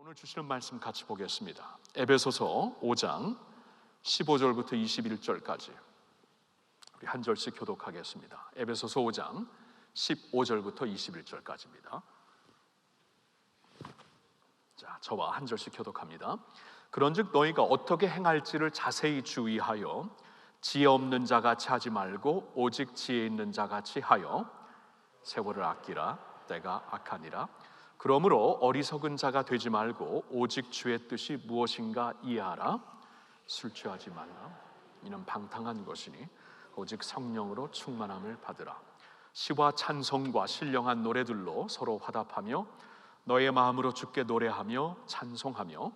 오늘 주시는 말씀 같이 보겠습니다. 에베소서 5장 15절부터 21절까지 우리 한 절씩 교독하겠습니다. 에베소서 5장 15절부터 21절까지입니다. 자, 저와 한 절씩 교독합니다. 그런즉 너희가 어떻게 행할지를 자세히 주의하여 지혜 없는 자같이 하지 말고 오직 지혜 있는 자같이 하여 세월을 아끼라. 때가 악하니라. 그러므로 어리석은 자가 되지 말고 오직 주의 뜻이 무엇인가 이해하라. 술 취하지 말라. 이는 방탕한 것이니 오직 성령으로 충만함을 받으라. 시와 찬송과 신령한 노래들로 서로 화답하며 너의 마음으로 주께 노래하며 찬송하며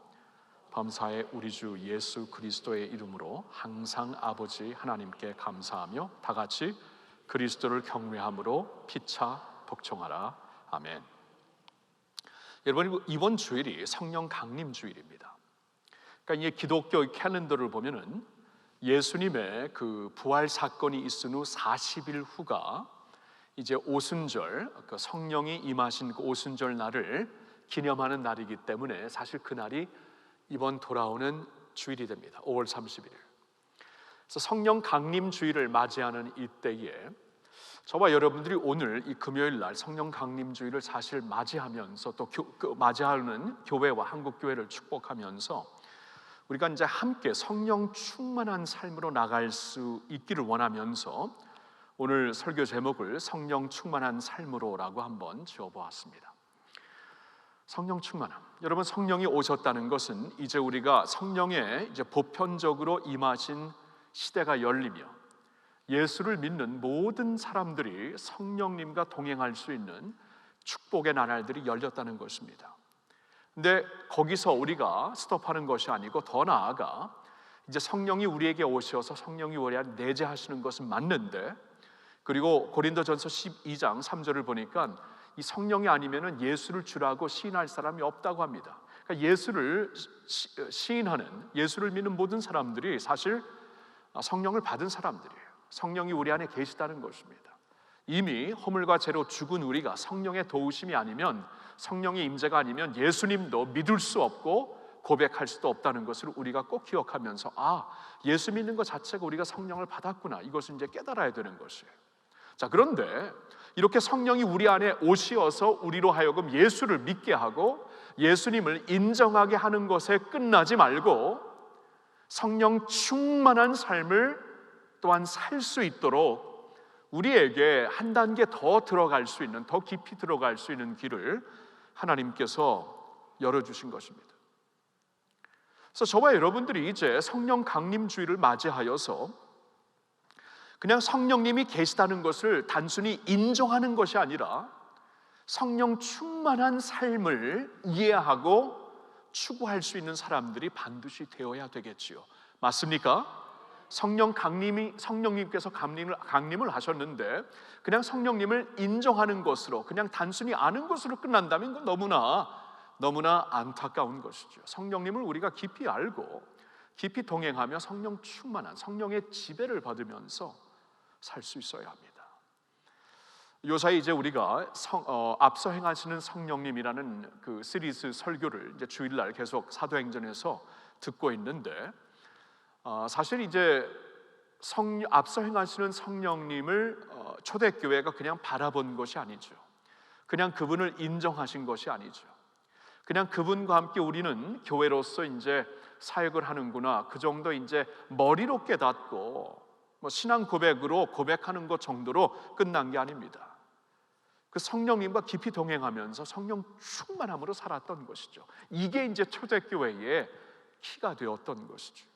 범사에 우리 주 예수 그리스도의 이름으로 항상 아버지 하나님께 감사하며 다같이 그리스도를 경외함으로 피차 복종하라. 아멘. 여러분, 이번 주일이 성령 강림 주일입니다. 그러니까 이 기독교 캘린더를 보면은 예수님의 그 부활 사건이 있은 후 40일 후가 이제 오순절, 그 성령이 임하신 그 오순절 날을 기념하는 날이기 때문에 사실 그 날이 이번 돌아오는 주일이 됩니다. 5월 31일. 그래서 성령 강림 주일을 맞이하는 이때에 저와 여러분들이 오늘 이 금요일 날 성령 강림 주일을 사실 맞이하면서 또 맞이하는 교회와 한국 교회를 축복하면서 우리가 이제 함께 성령 충만한 삶으로 나갈 수 있기를 원하면서 오늘 설교 제목을 성령 충만한 삶으로라고 한번 지어보았습니다. 성령 충만함. 여러분, 성령이 오셨다는 것은 이제 우리가 성령의 이제 보편적으로 임하신 시대가 열리며 예수를 믿는 모든 사람들이 성령님과 동행할 수 있는 축복의 나날들이 열렸다는 것입니다. 근데 거기서 우리가 스톱하는 것이 아니고 더 나아가 이제 성령이 우리에게 오셔서 성령이 우리 안에 내재하시는 것은 맞는데, 그리고 고린도전서 12장 3절을 보니까 이 성령이 아니면은 예수를 주라고 시인할 사람이 없다고 합니다. 그러니까 예수를 시인하는, 예수를 믿는 모든 사람들이 사실 성령을 받은 사람들이에요. 성령이 우리 안에 계시다는 것입니다. 이미 허물과 죄로 죽은 우리가 성령의 도우심이 아니면, 성령의 임재가 아니면 예수님도 믿을 수 없고 고백할 수도 없다는 것을 우리가 꼭 기억하면서 예수 믿는 것 자체가 우리가 성령을 받았구나, 이것을 이제 깨달아야 되는 것이에요. 자, 그런데 이렇게 성령이 우리 안에 오시어서 우리로 하여금 예수를 믿게 하고 예수님을 인정하게 하는 것에 끝나지 말고 성령 충만한 삶을 또한 살 수 있도록 우리에게 한 단계 더 들어갈 수 있는, 더 깊이 들어갈 수 있는 길을 하나님께서 열어주신 것입니다. 그래서 저와 여러분들이 이제 성령 강림 주일을 맞이하여서 그냥 성령님이 계시다는 것을 단순히 인정하는 것이 아니라 성령 충만한 삶을 이해하고 추구할 수 있는 사람들이 반드시 되어야 되겠지요. 맞습니까? 성령님께서 강림을 하셨는데 그냥 성령님을 인정하는 것으로, 그냥 단순히 아는 것으로 끝난다면 그건 너무나 안타까운 것이죠. 성령님을 우리가 깊이 알고 깊이 동행하며 성령 충만한 성령의 지배를 받으면서 살 수 있어야 합니다. 요사이 이제 우리가 앞서 행하시는 성령님이라는 그 시리즈 설교를 이제 주일날 계속 사도행전에서 듣고 있는데, 사실 이제 앞서 행하시는 성령님을 초대교회가 그냥 바라본 것이 아니죠. 그냥 그분을 인정하신 것이 아니죠. 그냥 그분과 함께 우리는 교회로서 이제 사역을 하는구나, 그 정도 이제 머리로 깨닫고 신앙 고백으로 고백하는 것 정도로 끝난 게 아닙니다. 그 성령님과 깊이 동행하면서 성령 충만함으로 살았던 것이죠. 이게 이제 초대교회의 키가 되었던 것이죠.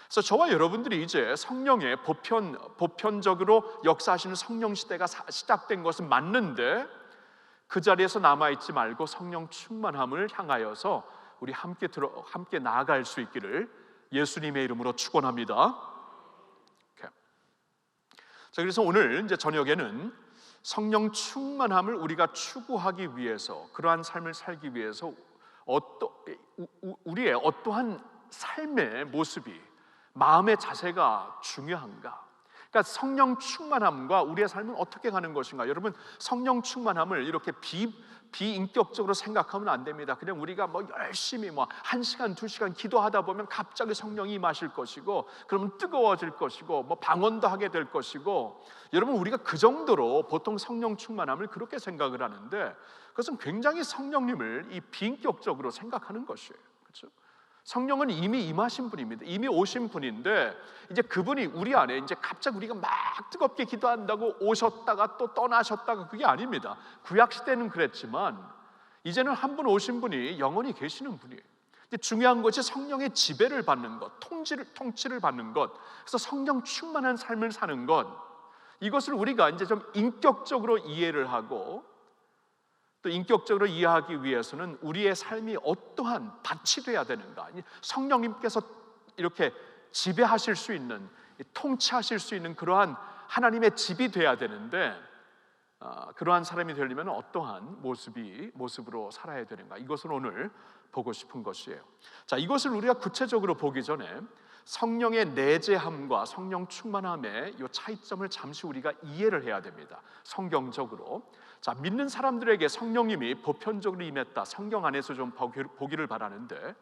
그래서 저와 여러분들이 이제 성령의 보편적으로 역사하시는 성령 시대가 시작된 것은 맞는데, 그 자리에서 남아있지 말고 성령 충만함을 향하여서 우리 함께 나아갈 수 있기를 예수님의 이름으로 축원합니다. 자, 그래서 오늘 이제 저녁에는 성령 충만함을 우리가 추구하기 위해서, 그러한 삶을 살기 위해서 우리의 어떠한 삶의 모습이, 마음의 자세가 중요한가, 그러니까 성령 충만함과 우리의 삶은 어떻게 가는 것인가? 여러분, 성령 충만함을 이렇게 비인격적으로 생각하면 안 됩니다. 그냥 우리가 뭐 열심히 뭐 1시간, 2시간 기도하다 보면 갑자기 성령이 임하실 것이고, 그러면 뜨거워질 것이고, 뭐 방언도 하게 될 것이고, 여러분, 우리가 그 정도로 보통 성령 충만함을 그렇게 생각을 하는데, 그것은 굉장히 성령님을 이 비인격적으로 생각하는 것이에요. 그렇죠? 성령은 이미 임하신 분입니다. 이미 오신 분인데, 이제 그분이 우리 안에 이제 갑자기 우리가 막 뜨겁게 기도한다고 오셨다가 또 떠나셨다가 그게 아닙니다. 구약 시대는 그랬지만 이제는 한 분 오신 분이 영원히 계시는 분이에요. 근데 중요한 것이 성령의 지배를 받는 것, 통치를 받는 것, 그래서 성령 충만한 삶을 사는 것, 이것을 우리가 이제 좀 인격적으로 이해를 하고, 또 인격적으로 이해하기 위해서는 우리의 삶이 어떠한 밭이 돼야 되는가, 성령님께서 이렇게 지배하실 수 있는, 통치하실 수 있는 그러한 하나님의 집이 돼야 되는데, 그러한 사람이 되려면 어떠한 모습으로 살아야 되는가, 이것을 오늘 보고 싶은 것이에요. 자, 이것을 우리가 구체적으로 보기 전에 성령의 내재함과 성령 충만함의 이 차이점을 잠시 우리가 이해를 해야 됩니다. 성경적으로. 자, 믿는 사람들에게 성령님이 보편적으로 임했다, 성경 안에서 좀 보기를 바라는데,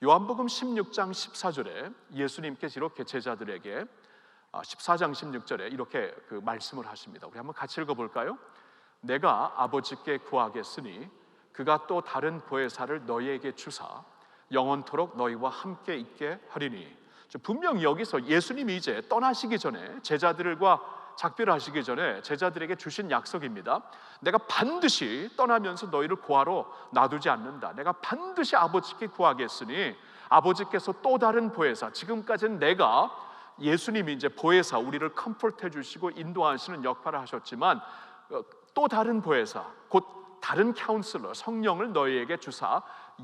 요한복음 16장 14절에 예수님께서 이렇게 제자들에게 14장 16절에 이렇게 그 말씀을 하십니다. 우리 한번 같이 읽어볼까요? 내가 아버지께 구하겠으니 그가 또 다른 보혜사를 너희에게 주사 영원토록 너희와 함께 있게 하리니. 분명히 여기서 예수님이 이제 떠나시기 전에, 제자들과 작별하시기 전에 제자들에게 주신 약속입니다. 내가 반드시 떠나면서 너희를 고아로 놔두지 않는다. 내가 반드시 아버지께 구하겠으니 아버지께서 또 다른 보혜사, 지금까지는 내가, 예수님이 이제 보혜사, 우리를 컴포트해 주시고 인도하시는 역할을 하셨지만 또 다른 보혜사, 곧 다른 카운슬러, 성령을 너희에게 주사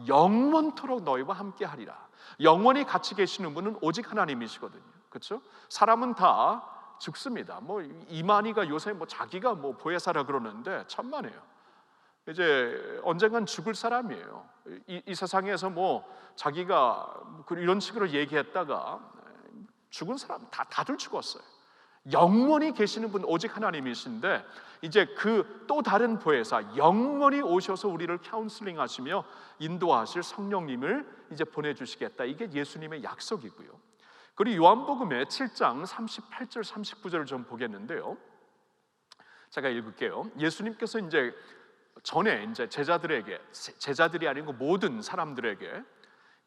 영원토록 너희와 함께 하리라. 영원히 같이 계시는 분은 오직 하나님이시거든요. 그렇죠? 사람은 다 죽습니다. 뭐 이만희가 요새 뭐 자기가 뭐 보혜사라 그러는데 천만에요. 이제 언젠간 죽을 사람이에요. 이 세상에서 뭐 자기가 이런 식으로 얘기했다가 죽은 사람 다들 죽었어요. 영원히 계시는 분 오직 하나님이신데, 이제 그 또 다른 보혜사, 영원히 오셔서 우리를 카운슬링 하시며 인도하실 성령님을 이제 보내주시겠다. 이게 예수님의 약속이고요. 그리고 요한복음의 7장 38절 39절을 좀 보겠는데요, 제가 읽을게요. 예수님께서 이제 전에 이제 제자들이 아니고 모든 사람들에게,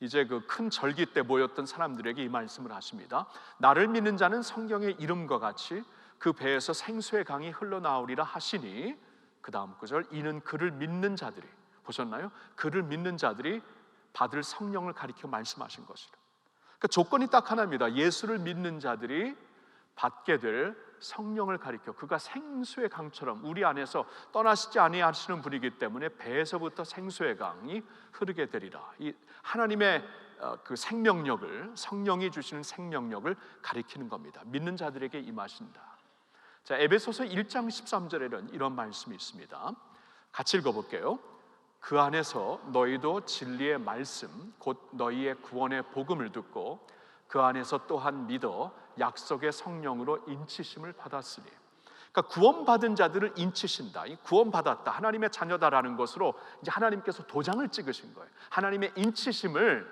이제 그 큰 절기 때 모였던 사람들에게 이 말씀을 하십니다. 나를 믿는 자는 성경의 이름과 같이 그 배에서 생수의 강이 흘러나오리라 하시니, 그 다음 구절, 이는 그를 믿는 자들이, 보셨나요? 그를 믿는 자들이 받을 성령을 가리켜 말씀하신 것이라. 그러니까 조건이 딱 하나입니다. 예수를 믿는 자들이 받게 될 성령을 가리켜, 그가 생수의 강처럼 우리 안에서 떠나시지 아니하시는 분이기 때문에 배에서부터 생수의 강이 흐르게 되리라. 이 하나님의 그 생명력을, 성령이 주시는 생명력을 가리키는 겁니다. 믿는 자들에게 임하신다. 자, 에베소서 1장 13절에는 이런 말씀이 있습니다. 같이 읽어볼게요. 그 안에서 너희도 진리의 말씀, 곧 너희의 구원의 복음을 듣고 그 안에서 또한 믿어 약속의 성령으로 인치심을 받았으니. 그러니까 구원받은 자들을 인치신다. 이 구원받았다, 하나님의 자녀다라는 것으로 이제 하나님께서 도장을 찍으신 거예요. 하나님의 인치심을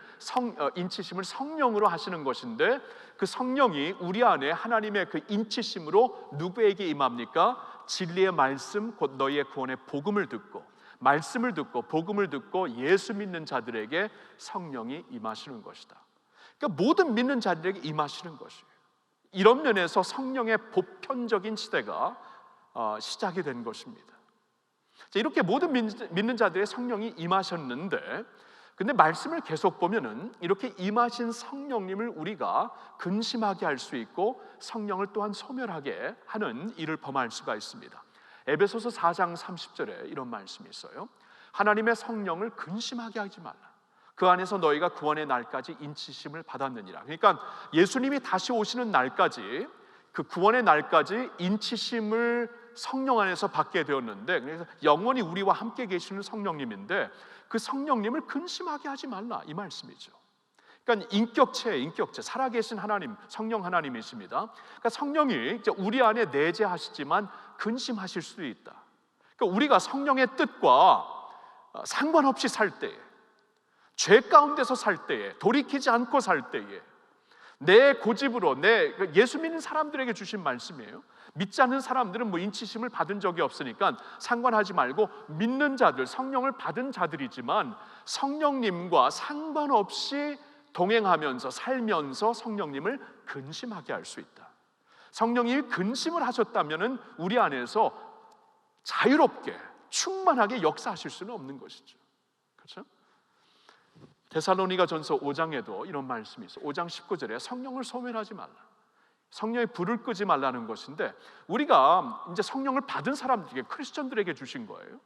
성령으로 하시는 것인데, 그 성령이 우리 안에 하나님의 그 인치심으로 누구에게 임합니까? 진리의 말씀, 곧 너희의 구원의 복음을 듣고, 말씀을 듣고 복음을 듣고 예수 믿는 자들에게 성령이 임하시는 것이다. 그러니까 모든 믿는 자들에게 임하시는 것이에요. 이런 면에서 성령의 보편적인 시대가 시작이 된 것입니다. 이렇게 모든 믿는 자들의 성령이 임하셨는데, 근데 말씀을 계속 보면은 이렇게 임하신 성령님을 우리가 근심하게 할 수 있고 성령을 또한 소멸하게 하는 일을 범할 수가 있습니다. 에베소서 4장 30절에 이런 말씀이 있어요. 하나님의 성령을 근심하게 하지 말라. 그 안에서 너희가 구원의 날까지 인치심을 받았느니라. 그러니까 예수님이 다시 오시는 날까지, 그 구원의 날까지 인치심을 성령 안에서 받게 되었는데, 그래서 영원히 우리와 함께 계시는 성령님인데 그 성령님을 근심하게 하지 말라, 이 말씀이죠. 그러니까 인격체, 살아계신 하나님, 성령 하나님이십니다. 그러니까 성령이 이제 우리 안에 내재하시지만 근심하실 수도 있다. 그러니까 우리가 성령의 뜻과 상관없이 살 때에, 죄 가운데서 살 때에, 돌이키지 않고 살 때에, 내 고집으로 예수 믿는 사람들에게 주신 말씀이에요. 믿지 않는 사람들은 뭐 인치심을 받은 적이 없으니까 상관하지 말고, 믿는 자들, 성령을 받은 자들이지만 성령님과 상관없이 동행하면서 살면서 성령님을 근심하게 할 수 있다. 성령님이 근심을 하셨다면 우리 안에서 자유롭게 충만하게 역사하실 수는 없는 것이죠. 그렇죠? 데살로니가 전서 5장에도 이런 말씀이 있어요. 5장 19절에 성령을 소멸하지 말라, 성령의 불을 끄지 말라는 것인데, 우리가 이제 성령을 받은 사람들에게, 크리스천들에게 주신 거예요.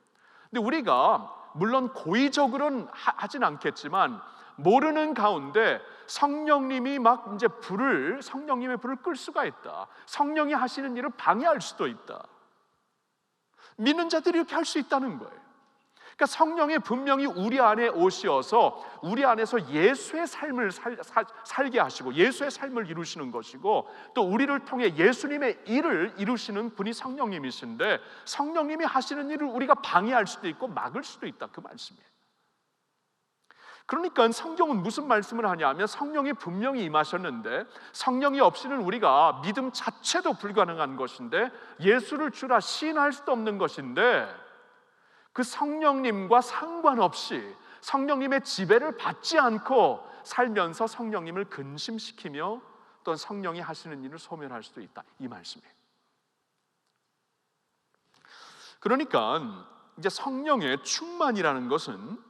근데 우리가 물론 고의적으로는 하진 않겠지만 모르는 가운데 성령님이 막 이제 성령님의 불을 끌 수가 있다. 성령이 하시는 일을 방해할 수도 있다. 믿는 자들이 이렇게 할 수 있다는 거예요. 그러니까 성령이 분명히 우리 안에 오셔서 우리 안에서 예수의 삶을 살게 하시고 예수의 삶을 이루시는 것이고, 또 우리를 통해 예수님의 일을 이루시는 분이 성령님이신데, 성령님이 하시는 일을 우리가 방해할 수도 있고 막을 수도 있다, 그 말씀이에요. 그러니까 성경은 무슨 말씀을 하냐면, 성령이 분명히 임하셨는데 성령이 없이는 우리가 믿음 자체도 불가능한 것인데, 예수를 주라 시인할 수도 없는 것인데, 그 성령님과 상관없이 성령님의 지배를 받지 않고 살면서 성령님을 근심시키며 또 성령이 하시는 일을 소멸할 수도 있다, 이 말씀이에요. 그러니까 이제 성령의 충만이라는 것은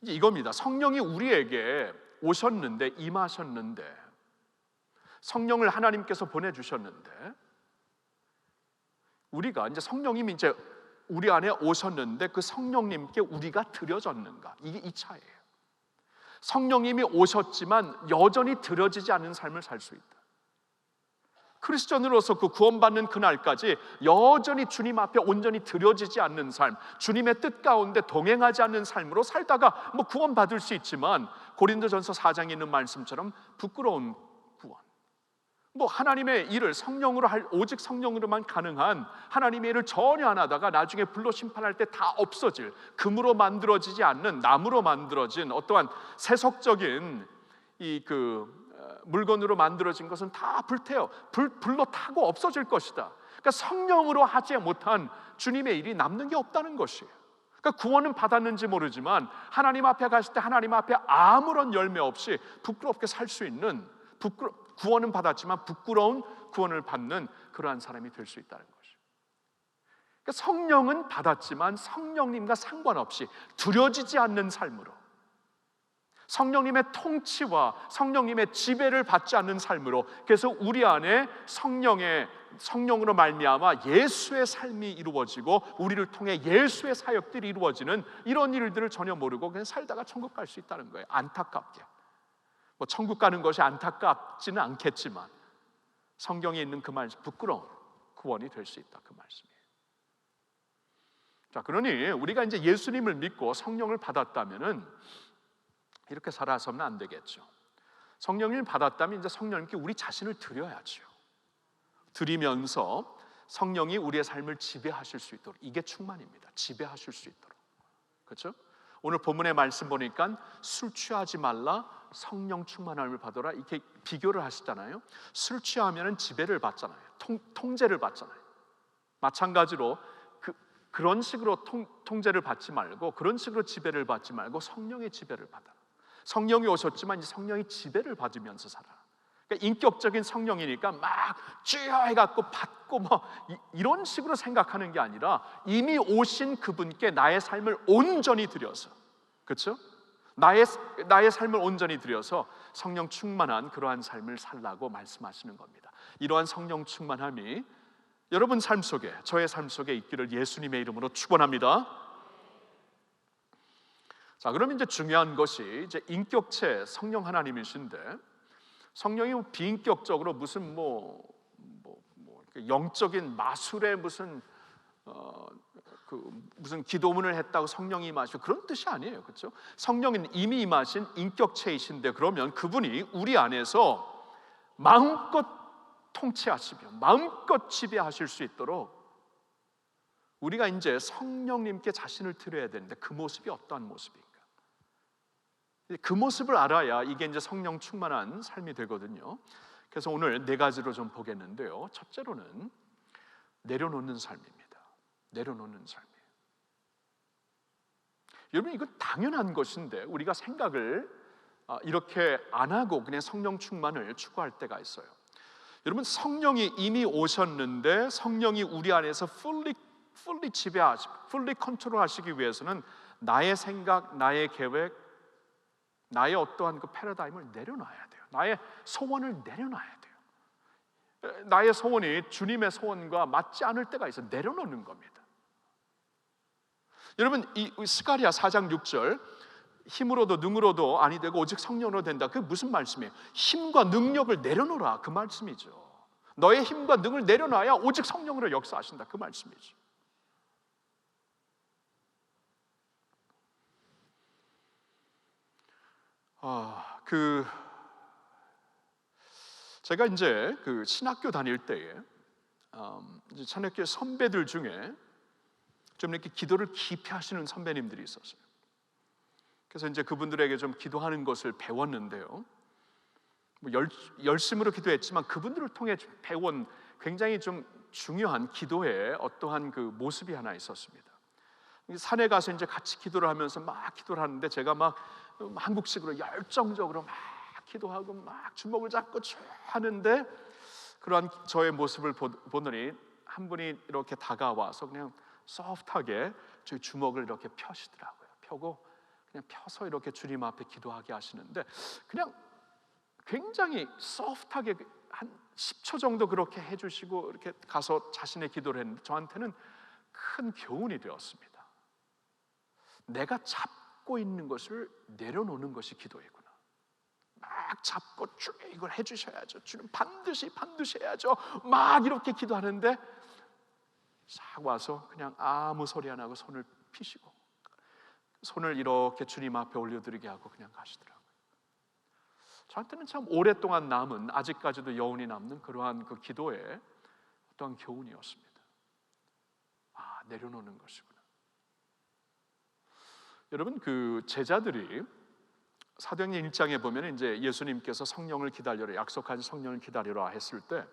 이제 이겁니다. 성령이 우리에게 오셨는데, 임하셨는데, 성령을 하나님께서 보내주셨는데, 우리가 이제 성령님이 이제 우리 안에 오셨는데 그 성령님께 우리가 드려졌는가, 이게 이 차이예요. 성령님이 오셨지만 여전히 드려지지 않는 삶을 살 수 있다. 크리스천으로서 그 구원받는 그날까지 여전히 주님 앞에 온전히 드려지지 않는 삶, 주님의 뜻 가운데 동행하지 않는 삶으로 살다가 뭐 구원받을 수 있지만, 고린도전서 4장에 있는 말씀처럼 부끄러운 구원, 뭐 하나님의 일을 성령으로 오직 성령으로만 가능한 하나님의 일을 전혀 안 하다가 나중에 불로 심판할 때 다 없어질, 금으로 만들어지지 않는, 나무로 만들어진 어떠한 세속적인 물건으로 만들어진 것은 다 불로 타고 없어질 것이다. 그러니까 성령으로 하지 못한 주님의 일이 남는 게 없다는 것이에요. 그러니까 구원은 받았는지 모르지만 하나님 앞에 갔을 때 하나님 앞에 아무런 열매 없이 부끄럽게 살 수 있는, 구원은 받았지만 부끄러운 구원을 받는 그러한 사람이 될 수 있다는 것이에요. 그러니까 성령은 받았지만 성령님과 상관없이 두려지지 않는 삶으로, 성령님의 통치와 성령님의 지배를 받지 않는 삶으로, 그래서 우리 안에 성령으로 말미암아 예수의 삶이 이루어지고 우리를 통해 예수의 사역들이 이루어지는 이런 일들을 전혀 모르고 그냥 살다가 천국 갈 수 있다는 거예요. 안타깝게. 뭐 천국 가는 것이 안타깝지는 않겠지만 성경에 있는 그 말씀, 부끄러운 구원이 될 수 있다, 그 말씀이에요. 자, 그러니 우리가 이제 예수님을 믿고 성령을 받았다면은 이렇게 살아서는 안 되겠죠. 성령을 받았다면 이제 성령님께 우리 자신을 드려야죠. 드리면서 성령이 우리의 삶을 지배하실 수 있도록, 이게 충만입니다. 지배하실 수 있도록. 그렇죠? 오늘 본문의 말씀 보니까 술 취하지 말라, 성령 충만함을 받아라, 이렇게 비교를 하시잖아요. 술 취하면 지배를 받잖아요. 통제를 받잖아요. 마찬가지로 그런 식으로 통제를 받지 말고, 그런 식으로 지배를 받지 말고 성령의 지배를 받아라. 성령이 오셨지만 이제 성령이 지배를 받으면서 살아. 그러니까 인격적인 성령이니까 막 쥐어해갖고 받고 뭐 이런 식으로 생각하는 게 아니라, 이미 오신 그분께 나의 삶을 온전히 드려서, 그렇죠? 나의 삶을 온전히 드려서 성령 충만한 그러한 삶을 살라고 말씀하시는 겁니다. 이러한 성령 충만함이 여러분 삶 속에, 저의 삶 속에 있기를 예수님의 이름으로 축원합니다. 자, 그럼 이제 중요한 것이 이제 인격체 성령 하나님이신데, 성령이 비인격적으로 무슨 영적인 마술의 무슨 무슨 기도문을 했다고 성령이 임하시고 그런 뜻이 아니에요. 그렇죠? 성령은 이미 임하신 인격체이신데, 그러면 그분이 우리 안에서 마음껏 통치하시며 마음껏 지배하실 수 있도록 우리가 이제 성령님께 자신을 드려야 되는데, 그 모습이 어떠한 모습인가? 그 모습을 알아야 이게 이제 성령 충만한 삶이 되거든요. 그래서 오늘 4가지로 좀 보겠는데요. 첫째로는 내려놓는 삶입니다. 내려놓는 삶이에요. 여러분, 이건 당연한 것인데 우리가 생각을 이렇게 안 하고 그냥 성령 충만을 추구할 때가 있어요. 여러분, 성령이 이미 오셨는데 성령이 우리 안에서 fully 지배하시고 fully 컨트롤하시기 위해서는 나의 생각, 나의 계획, 나의 어떠한 그 패러다임을 내려놔야 돼요. 나의 소원을 내려놔야 돼요. 나의 소원이 주님의 소원과 맞지 않을 때가 있어 내려놓는 겁니다. 여러분, 이 스가랴 4장 6절, 힘으로도 능으로도 아니 되고 오직 성령으로 된다. 그게 무슨 말씀이에요? 힘과 능력을 내려놓으라, 그 말씀이죠. 너의 힘과 능을 내려놔야 오직 성령으로 역사하신다, 그 말씀이죠. 제가 이제 그 신학교 다닐 때에 이제 신학교 선배들 중에 좀 이렇게 기도를 깊이 하시는 선배님들이 있었어요. 그래서 이제 그분들에게 좀 기도하는 것을 배웠는데요. 열심으로 기도했지만 그분들을 통해 배운 굉장히 좀 중요한 기도의 어떠한 그 모습이 하나 있었습니다. 산에 가서 이제 같이 기도를 하면서 막 기도를 하는데, 제가 막 한국식으로 열정적으로 막 기도하고 막 주먹을 잡고 쭉 하는데, 그러한 저의 모습을 보더니 한 분이 이렇게 다가와서 그냥 소프트하게 저희 주먹을 이렇게 펴시더라고요. 펴고 그냥 펴서 이렇게 주님 앞에 기도하게 하시는데, 그냥 굉장히 소프트하게 한 10초 정도 그렇게 해주시고 이렇게 가서 자신의 기도를 했는데, 저한테는 큰 교훈이 되었습니다. 내가 잡고 있는 것을 내려놓는 것이 기도이구나. 막 잡고 쭉 이걸 해주셔야죠. 주님 반드시 해야죠. 막 이렇게 기도하는데 싹 와서 그냥 아무 소리 안 하고 손을 피시고 손을 이렇게 주님 앞에 올려드리게 하고 그냥 가시더라고요. 저한테는 참 오랫동안 남은, 아직까지도 여운이 남는 그러한 그 기도의 어떠한 교훈이었습니다. 내려놓는 것이구나. 여러분, 그 제자들이 사도행전 1장에 보면 이제 예수님께서 성령을 기다려라, 약속한 성령을 기다려라 했을 때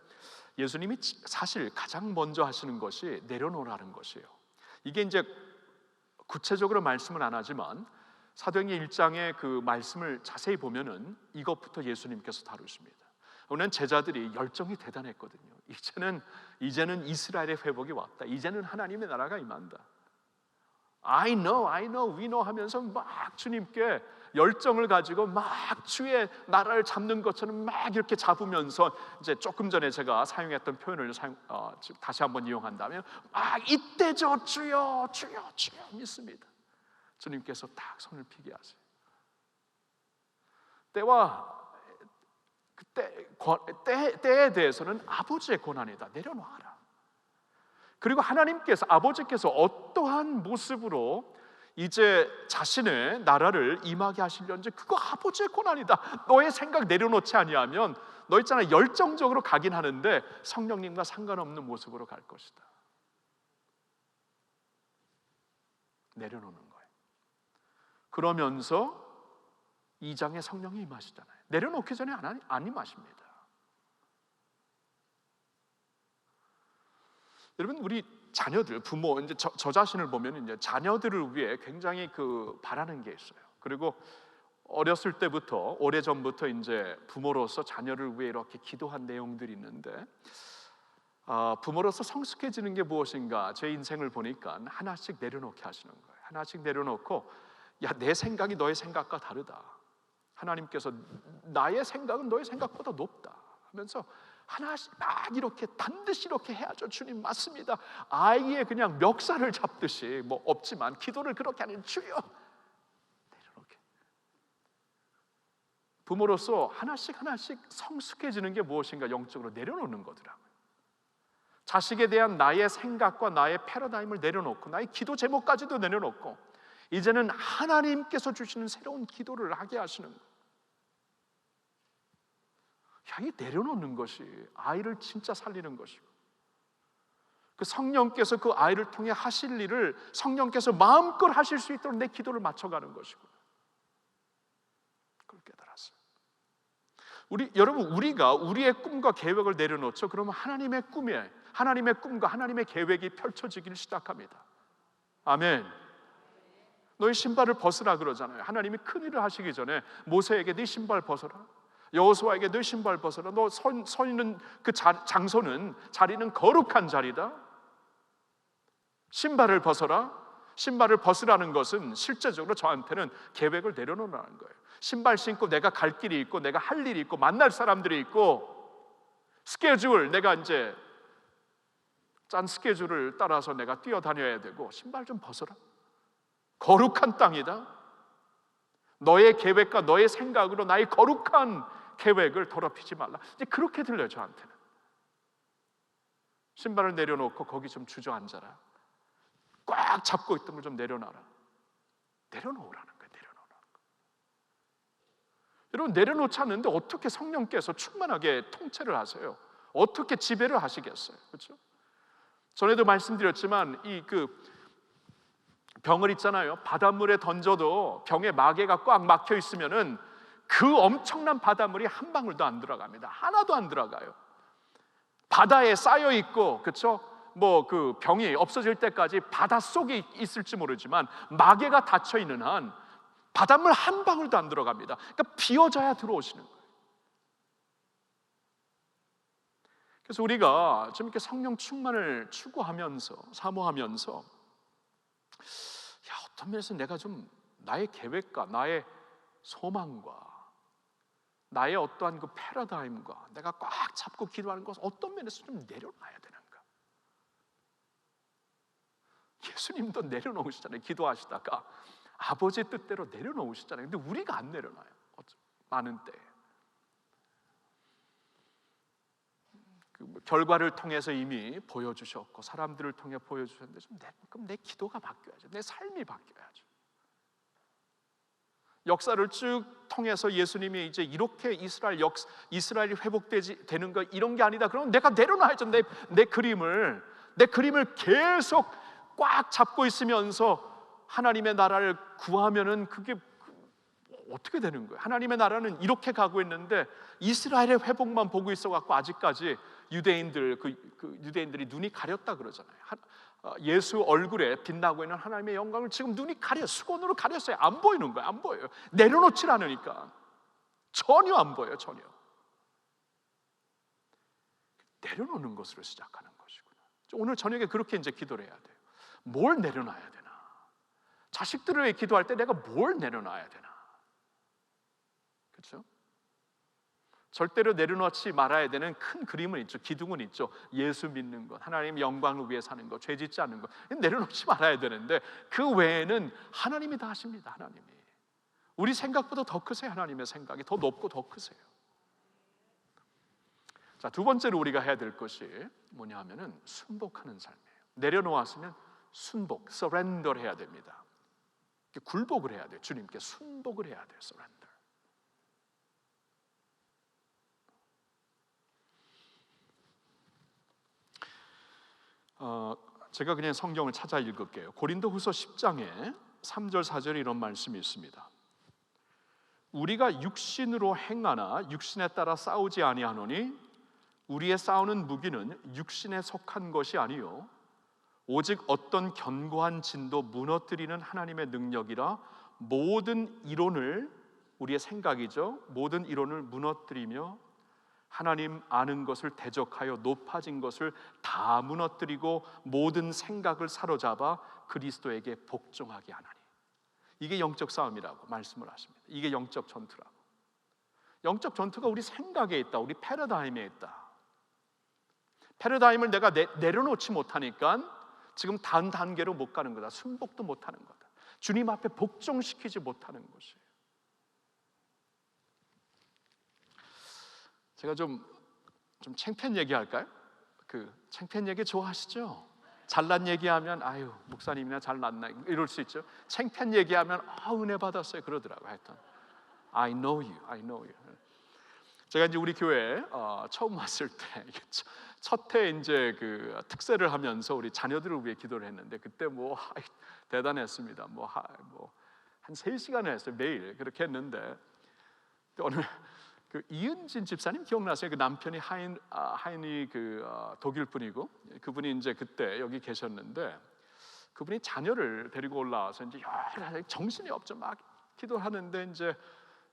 예수님이 사실 가장 먼저 하시는 것이 내려놓으라는 것이에요. 이게 이제 구체적으로 말씀은 안 하지만 사도행전 1장의 그 말씀을 자세히 보면은 이것부터 예수님께서 다루십니다. 오늘 제자들이 열정이 대단했거든요. 이제는 이스라엘의 회복이 왔다. 이제는 하나님의 나라가 임한다. I know, we know 하면서 막 주님께 열정을 가지고 막 주의 나라를 잡는 것처럼 막 이렇게 잡으면서, 이제 조금 전에 제가 사용했던 표현을 다시 한번 이용한다면 이때죠. 주여 믿습니다. 주님께서 딱 손을 피게 하세요. 때에 대해서는 아버지의 권한이다. 내려놔라. 그리고 아버지께서 어떠한 모습으로 이제 자신의 나라를 임하게 하시려는지 그거 아버지의 권한이다. 너의 생각 내려놓지 아니하면 너 있잖아, 열정적으로 가긴 하는데 성령님과 상관없는 모습으로 갈 것이다. 내려놓는 거예요. 그러면서 2장에 성령이 임하시잖아요. 내려놓기 전에 안 임하십니다. 여러분, 우리 자녀들, 부모, 이제 저 자신을 보면 이제 자녀들을 위해 굉장히 바라는 게 있어요. 그리고 어렸을 때부터, 오래전부터 이제 부모로서 자녀를 위해 이렇게 기도한 내용들이 있는데, 부모로서 성숙해지는 게 무엇인가? 제 인생을 보니까 하나씩 내려놓게 하시는 거예요. 하나씩 내려놓고, 내 생각이 너의 생각과 다르다. 하나님께서 나의 생각은 너의 생각보다 높다 하면서 하나씩 막 이렇게 반드시 이렇게 해야죠. 주님 맞습니다. 아이의 그냥 멱살을 잡듯이, 뭐 없지만 기도를 그렇게 하는, 주여 내려놓게. 부모로서 하나씩 성숙해지는 게 무엇인가? 영적으로 내려놓는 거더라고요. 자식에 대한 나의 생각과 나의 패러다임을 내려놓고 나의 기도 제목까지도 내려놓고 이제는 하나님께서 주시는 새로운 기도를 하게 하시는 거예요. 이 내려놓는 것이 아이를 진짜 살리는 것이고, 그 성령께서 그 아이를 통해 하실 일을 성령께서 마음껏 하실 수 있도록 내 기도를 맞춰가는 것이고, 그걸 깨달았어요. 여러분, 우리가 우리의 꿈과 계획을 내려놓죠. 그러면 하나님의 꿈과 하나님의 계획이 펼쳐지기를 시작합니다. 아멘. 너희 신발을 벗으라 그러잖아요. 하나님이 큰 일을 하시기 전에 모세에게 네 신발 벗어라, 여호수아에게 네 신발 벗어라, 너 서 있는 그 장소는, 자리는 거룩한 자리다, 신발을 벗어라. 신발을 벗으라는 것은 실제적으로 저한테는 계획을 내려놓으라는 거예요. 신발 신고 내가 갈 길이 있고 내가 할 일이 있고 만날 사람들이 있고 스케줄, 내가 이제 짠 스케줄을 따라서 내가 뛰어다녀야 되고, 신발 좀 벗어라. 거룩한 땅이다. 너의 계획과 너의 생각으로 나의 거룩한 계획을 더럽히지 말라. 이제 그렇게 들려요, 저한테는. 신발을 내려놓고 거기 좀 주저앉아라. 꽉 잡고 있던 걸 좀 내려놔라. 내려놓으라는 거예요. 내려놓으라는 거예요. 여러분, 내려놓지 않는데 어떻게 성령께서 충만하게 통치를 하세요? 어떻게 지배를 하시겠어요? 그렇죠? 전에도 말씀드렸지만 병을 있잖아요. 바닷물에 던져도 병에 마개가 꽉 막혀 있으면은 그 엄청난 바닷물이 한 방울도 안 들어갑니다. 하나도 안 들어가요. 바다에 쌓여 있고, 그렇죠? 그 병이 없어질 때까지 바다 속에 있을지 모르지만 마개가 닫혀 있는 한 바닷물 한 방울도 안 들어갑니다. 그러니까 비워져야 들어오시는 거예요. 그래서 우리가 좀 이렇게 성령 충만을 추구하면서 사모하면서, 어떤 면에서 내가 좀 나의 계획과 나의 소망과 나의 어떠한 그 패러다임과 내가 꽉 잡고 기도하는 것을 어떤 면에서 좀 내려놔야 되는가? 예수님도 내려놓으시잖아요. 기도하시다가 아버지의 뜻대로 내려놓으시잖아요. 근데 우리가 안 내려놔요. 많은 때 결과를 통해서 이미 보여주셨고 사람들을 통해 보여주셨는데, 그럼 내 기도가 바뀌어야죠. 내 삶이 바뀌어야죠. 역사를 쭉 통해서 예수님이 이제 이렇게 이스라엘이 회복되는 거 이런 게 아니다. 그러면 내가 내려놔야죠. 내 그림을 계속 꽉 잡고 있으면서 하나님의 나라를 구하면은 그게 어떻게 되는 거예요? 하나님의 나라는 이렇게 가고 있는데 이스라엘의 회복만 보고 있어갖고 아직까지 유대인들이 눈이 가렸다 그러잖아요. 예수 얼굴에 빛나고 있는 하나님의 영광을 지금 눈이 수건으로 가렸어요. 안 보이는 거예요. 안 보여요. 내려놓질 않으니까 전혀 안 보여요. 전혀. 내려놓는 것으로 시작하는 것이구나. 오늘 저녁에 그렇게 이제 기도를 해야 돼요. 뭘 내려놔야 되나? 자식들을 위해 기도할 때 내가 뭘 내려놔야 되나? 그렇죠? 절대로 내려놓지 말아야 되는 큰 그림은 있죠. 기둥은 있죠. 예수 믿는 것, 하나님 영광을 위해 사는 것, 죄 짓지 않는 것, 내려놓지 말아야 되는데 그 외에는 하나님이 다 하십니다. 하나님이. 우리 생각보다 더 크세요. 하나님의 생각이 더 높고 더 크세요. 자, 두 번째로 우리가 해야 될 것이 뭐냐 하면은 순복하는 삶이에요. 내려놓았으면 순복, surrender 해야 됩니다. 굴복을 해야 돼요. 주님께 순복을 해야 돼요. surrender. 제가 그냥 성경을 찾아 읽을게요. 고린도후서 10장에 3절 4절에 이런 말씀이 있습니다. 우리가 육신으로 행하나 육신에 따라 싸우지 아니하노니 우리의 싸우는 무기는 육신에 속한 것이 아니요 오직 어떤 견고한 진도 무너뜨리는 하나님의 능력이라 모든 이론을, 우리의 생각이죠, 모든 이론을 무너뜨리며 하나님 아는 것을 대적하여 높아진 것을 다 무너뜨리고 모든 생각을 사로잡아 그리스도에게 복종하게 하나니. 이게 영적 싸움이라고 말씀을 하십니다. 이게 영적 전투라고. 영적 전투가 우리 생각에 있다. 우리 패러다임에 있다. 패러다임을 내가 내려놓지 못하니까 지금 다음 단계로 못 가는 거다. 순복도 못하는 거다. 주님 앞에 복종시키지 못하는 것이에요. 제가 좀 창피한 얘기 할까요? 그 창피한 얘기 좋아하시죠? 잘난 얘기하면 아유 목사님이나 잘났나 이럴 수 있죠. 창피한 얘기하면 은혜 받았어요 그러더라고요. 하여튼 I know you, I know you. 제가 이제 우리 교회 처음 왔을 때 첫 해 이제 그 특세를 하면서 우리 자녀들을 위해 기도를 했는데 그때 뭐 대단했습니다. 뭐 한 3시간을 했어요. 매일 그렇게 했는데 오늘 그 이은진 집사님 기억나세요? 그 남편이 하인이 독일 분이고 그분이 이제 그때 여기 계셨는데 그분이 자녀를 데리고 올라와서 이제 여러 정신이 없죠. 막 기도하는데 이제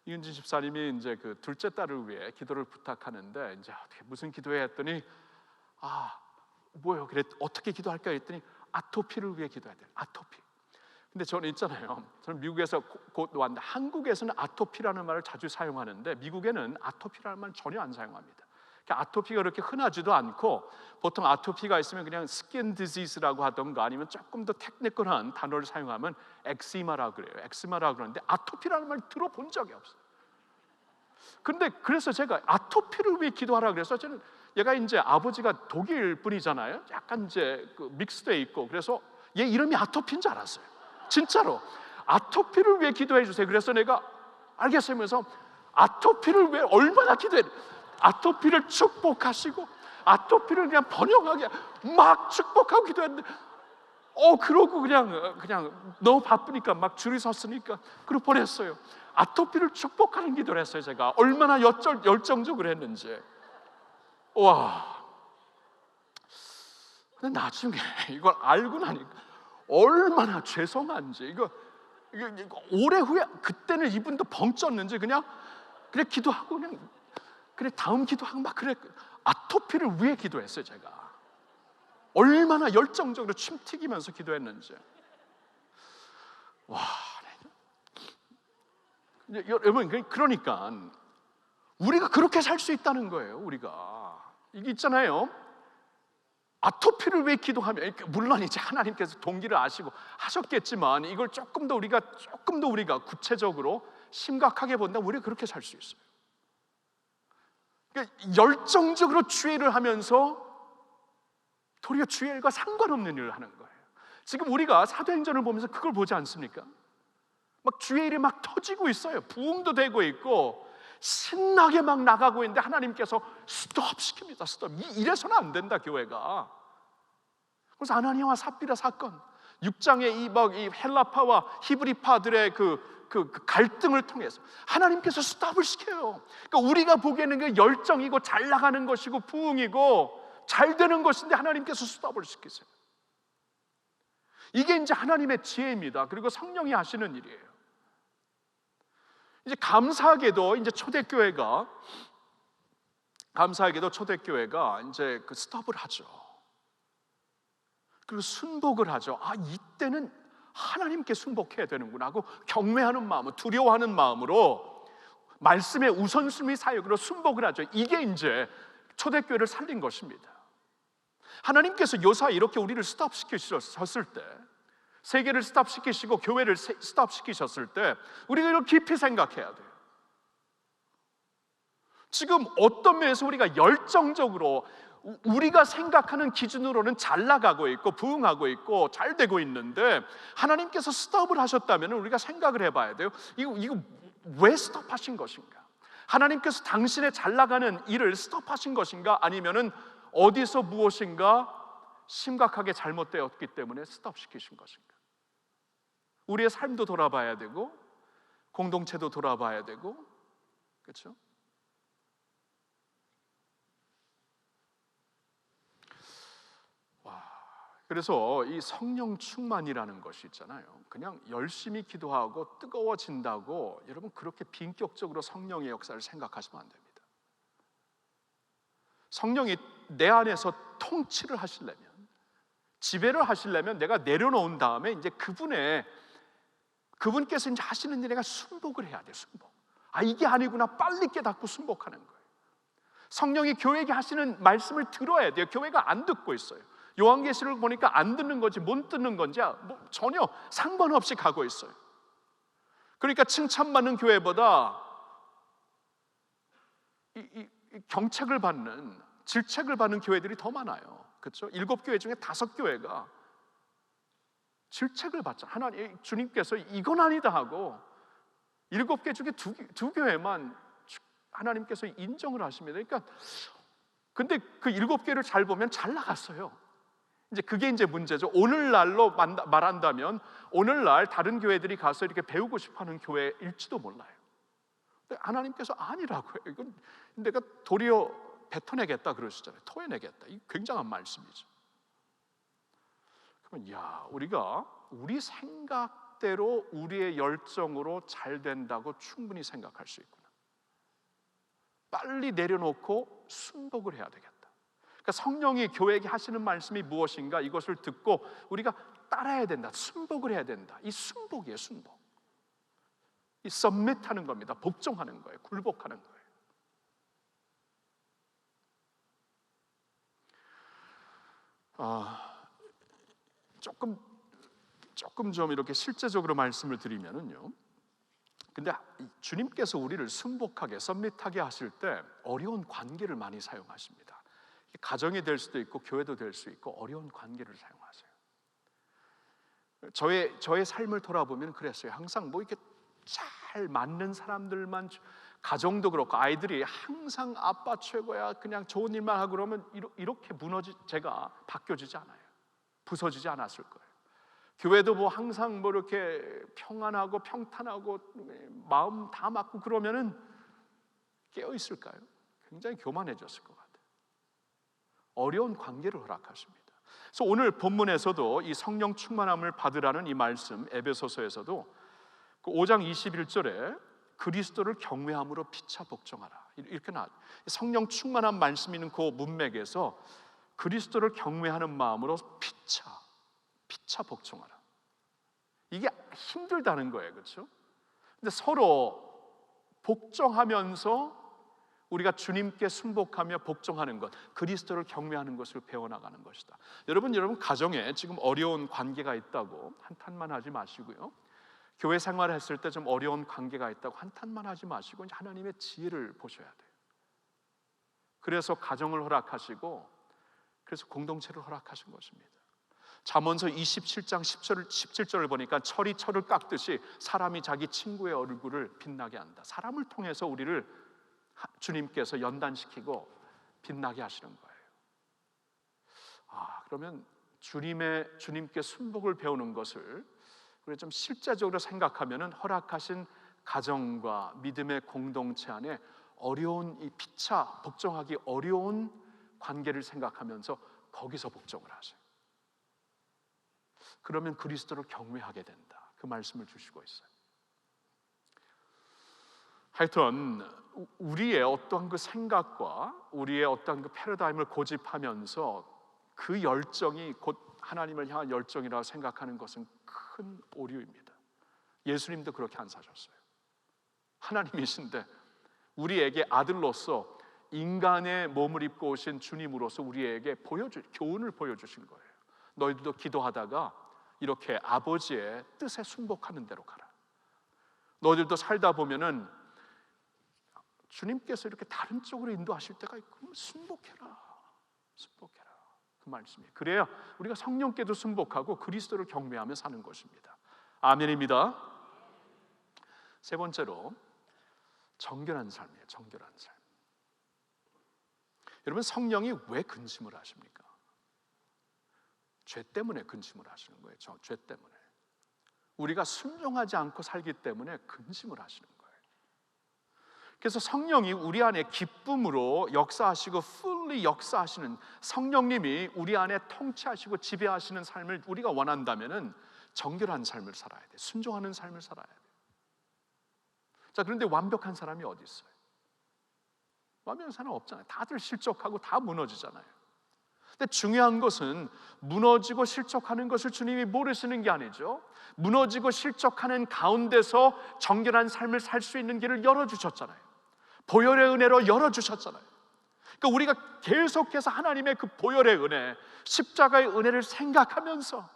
이은진 집사님이 이제 그 둘째 딸을 위해 기도를 부탁하는데 이제 어떻게 무슨 기도해 했더니 뭐요? 그래 어떻게 기도할까 했더니 아토피를 위해 기도해야 돼. 아토피. 근데 저는 있잖아요. 저는 미국에서 곧 왔는데 한국에서는 아토피라는 말을 자주 사용하는데 미국에는 아토피라는 말은 전혀 안 사용합니다. 그러니까 아토피가 그렇게 흔하지도 않고 보통 아토피가 있으면 그냥 스킨 디지즈라고 하던가 아니면 조금 더 테크니컬한 단어를 사용하면 엑시마라고 그래요. 엑시마라고 그러는데 아토피라는 말 들어본 적이 없어요. 근데 그래서 제가 아토피를 위해 기도하라 그래서 저는 얘가 이제 아버지가 독일 분이잖아요. 약간 이제 그 믹스돼 있고 그래서 얘 이름이 아토피인 줄 알았어요. 진짜로 아토피를 위해 기도해 주세요. 그래서 내가 알겠어요 하면서 아토피를 위해 얼마나 기도해 아토피를 축복하시고 아토피를 그냥 번영하게 막 축복하고 기도했는데 그러고 그냥 너무 바쁘니까 막 줄이 섰으니까 그러고 보냈어요. 아토피를 축복하는 기도를 했어요. 제가 얼마나 열정적으로 했는지. 와. 근데 나중에 이걸 알고 나니까 얼마나 죄송한지 이거 오래 후에 그때는 이분도 벙쪘는지 그냥 기도하고 그냥 다음 기도하고 막 아토피를 위해 기도했어요. 제가 얼마나 열정적으로 침 튀기면서 기도했는지. 와, 여러분 그러니까 우리가 그렇게 살 수 있다는 거예요. 우리가 이게 있잖아요. 아토피를 위해 기도하면 물론 이제 하나님께서 동기를 아시고 하셨겠지만 이걸 조금 더 우리가 구체적으로 심각하게 본다면 우리가 그렇게 살 수 있어요. 그러니까 열정적으로 주의를 하면서 도리어 주의 일과 상관없는 일을 하는 거예요. 지금 우리가 사도행전을 보면서 그걸 보지 않습니까? 막 주의 일이 막 터지고 있어요. 부흥도 되고 있고 신나게 막 나가고 있는데 하나님께서 스톱시킵니다. 스톱. 이래서는 안 된다 교회가. 그래서 아나니아와 삽비라 사건 6장의 이 헬라파와 히브리파들의 그 갈등을 통해서 하나님께서 스톱을 시켜요. 그러니까 우리가 보기에는 그 열정이고 잘 나가는 것이고 부흥이고 잘 되는 것인데 하나님께서 스톱을 시키세요. 이게 이제 하나님의 지혜입니다. 그리고 성령이 하시는 일이에요. 이제 감사하게도 초대교회가 이제 그 스톱을 하죠. 그리고 순복을 하죠. 이때는 하나님께 순복해야 되는구나 하고 경외하는 마음으로, 두려워하는 마음으로 말씀의 우선순위 사역으로 순복을 하죠. 이게 이제 초대교회를 살린 것입니다. 하나님께서 요사이 이렇게 우리를 스톱시키셨을 때, 세계를 스톱시키시고 교회를 스톱시키셨을 때 우리가 이걸 깊이 생각해야 돼요. 지금 어떤 면에서 우리가 열정적으로 우리가 생각하는 기준으로는 잘 나가고 있고 부흥하고 있고 잘 되고 있는데 하나님께서 스톱을 하셨다면 우리가 생각을 해봐야 돼요. 이거 왜 스톱하신 것인가? 하나님께서 당신의 잘 나가는 일을 스톱하신 것인가? 아니면은 어디서 무엇인가 심각하게 잘못되었기 때문에 스톱시키신 것인가? 우리의 삶도 돌아봐야 되고 공동체도 돌아봐야 되고, 그렇죠? 그래서 이 성령 충만이라는 것이 있잖아요. 그냥 열심히 기도하고 뜨거워진다고 여러분 그렇게 빈격적으로 성령의 역사를 생각하시면 안 됩니다. 성령이 내 안에서 통치를 하시려면, 지배를 하시려면 내가 내려놓은 다음에 이제 그분께서 이제 하시는 일에 내가 순복을 해야 돼요. 순복. 이게 아니구나 빨리 깨닫고 순복하는 거예요. 성령이 교회에게 하시는 말씀을 들어야 돼요. 교회가 안 듣고 있어요. 요한계시록을 보니까 안 듣는 건지 못 듣는 건지 전혀 상관없이 가고 있어요. 그러니까 칭찬받는 교회보다 이 경책을 받는 질책을 받는 교회들이 더 많아요. 그렇죠? 7교회 중에 5교회가 질책을 받자. 하나님, 주님께서 이건 아니다 하고 7개 중에 두 교회만 하나님께서 인정을 하십니다. 그러니까 근데 그 7개를 잘 보면 잘 나갔어요. 이제 그게 이제 문제죠. 오늘날로 말한다면 오늘날 다른 교회들이 가서 이렇게 배우고 싶어하는 교회일지도 몰라요. 근데 하나님께서 아니라고요. 이건 내가 도리어 뱉어내겠다 그러시잖아요. 토해내겠다. 이 굉장한 말씀이죠. 그러면 우리가 우리 생각대로 우리의 열정으로 잘 된다고 충분히 생각할 수 있구나. 빨리 내려놓고 순복을 해야 되겠다. 그러니까 성령이 교회에게 하시는 말씀이 무엇인가 이것을 듣고 우리가 따라야 된다. 순복을 해야 된다. 이 순복이에요. 순복. 이 submit하는 겁니다. 복종하는 거예요. 굴복하는 거예요. 조금 좀 이렇게 실제적으로 말씀을 드리면은요. 근데 주님께서 우리를 순복하게, submit하게 하실 때 어려운 관계를 많이 사용하십니다. 가정이 될 수도 있고 교회도 될 수 있고 어려운 관계를 사용하세요. 저의 삶을 돌아보면 그랬어요. 항상 뭐 이렇게 잘 맞는 사람들만, 가정도 그렇고 아이들이 항상 아빠 최고야, 그냥 좋은 일만 하고 그러면 이렇게 제가 바뀌어지지 않아요. 부서지지 않았을 거예요. 교회도 뭐 항상 뭐 이렇게 평안하고 평탄하고 마음 다 맞고 그러면은 깨어 있을까요? 굉장히 교만해졌을 것 같아요. 어려운 관계를 허락하십니다. 그래서 오늘 본문에서도 이 성령 충만함을 받으라는 이 말씀, 에베소서에서도 그 5장 21절에 그리스도를 경외함으로 피차 복종하라 이렇게 나와요. 성령 충만한 말씀 있는 그 문맥에서 그리스도를 경외하는 마음으로 피차 복종하라. 이게 힘들다는 거예요. 그렇죠? 근데 서로 복종하면서 우리가 주님께 순복하며 복종하는 것, 그리스도를 경외하는 것을 배워나가는 것이다. 여러분 가정에 지금 어려운 관계가 있다고 한탄만 하지 마시고요. 교회 생활을 했을 때 좀 어려운 관계가 있다고 한탄만 하지 마시고 하나님의 지혜를 보셔야 돼요. 그래서 가정을 허락하시고 그래서 공동체를 허락하신 것입니다. 잠언서 27장 17절을 보니까 철이 철을 깎듯이 사람이 자기 친구의 얼굴을 빛나게 한다. 사람을 통해서 우리를 주님께서 연단시키고 빛나게 하시는 거예요. 그러면 주님께 순복을 배우는 것을 우리 좀 실제적으로 생각하면은 허락하신 가정과 믿음의 공동체 안에 어려운 이 피차 복종하기 어려운 관계를 생각하면서 거기서 복종을 하세요. 그러면 그리스도를 경외하게 된다. 그 말씀을 주시고 있어요. 하여튼 우리의 어떠한 그 생각과 우리의 어떠한 그 패러다임을 고집하면서 그 열정이 곧 하나님을 향한 열정이라고 생각하는 것은 큰 오류입니다. 예수님도 그렇게 안 사셨어요. 하나님이신데 우리에게 아들로서 인간의 몸을 입고 오신 주님으로서 우리에게 교훈을 보여주신 거예요. 너희들도 기도하다가 이렇게 아버지의 뜻에 순복하는 대로 가라. 너희들도 살다 보면은 주님께서 이렇게 다른 쪽으로 인도하실 때가 있고 순복해라. 그 말씀이에요. 그래야 우리가 성령께도 순복하고 그리스도를 경외하며 사는 것입니다. 아멘입니다. 세 번째로 정결한 삶이에요. 정결한 삶. 여러분 성령이 왜 근심을 하십니까? 죄 때문에 근심을 하시는 거예요. 죄 때문에. 우리가 순종하지 않고 살기 때문에 근심을 하시는 거예요. 그래서 성령이 우리 안에 기쁨으로 역사하시고 fully 역사하시는 성령님이 우리 안에 통치하시고 지배하시는 삶을 우리가 원한다면은 정결한 삶을 살아야 돼. 순종하는 삶을 살아야 돼. 자, 그런데 완벽한 사람이 어디 있어요? 완벽한 사람 없잖아요. 다들 실족하고 다 무너지잖아요. 근데 중요한 것은 무너지고 실족하는 것을 주님이 모르시는 게 아니죠. 무너지고 실족하는 가운데서 정결한 삶을 살 수 있는 길을 열어주셨잖아요. 보혈의 은혜로 열어주셨잖아요. 그러니까 우리가 계속해서 하나님의 그 보혈의 은혜, 십자가의 은혜를 생각하면서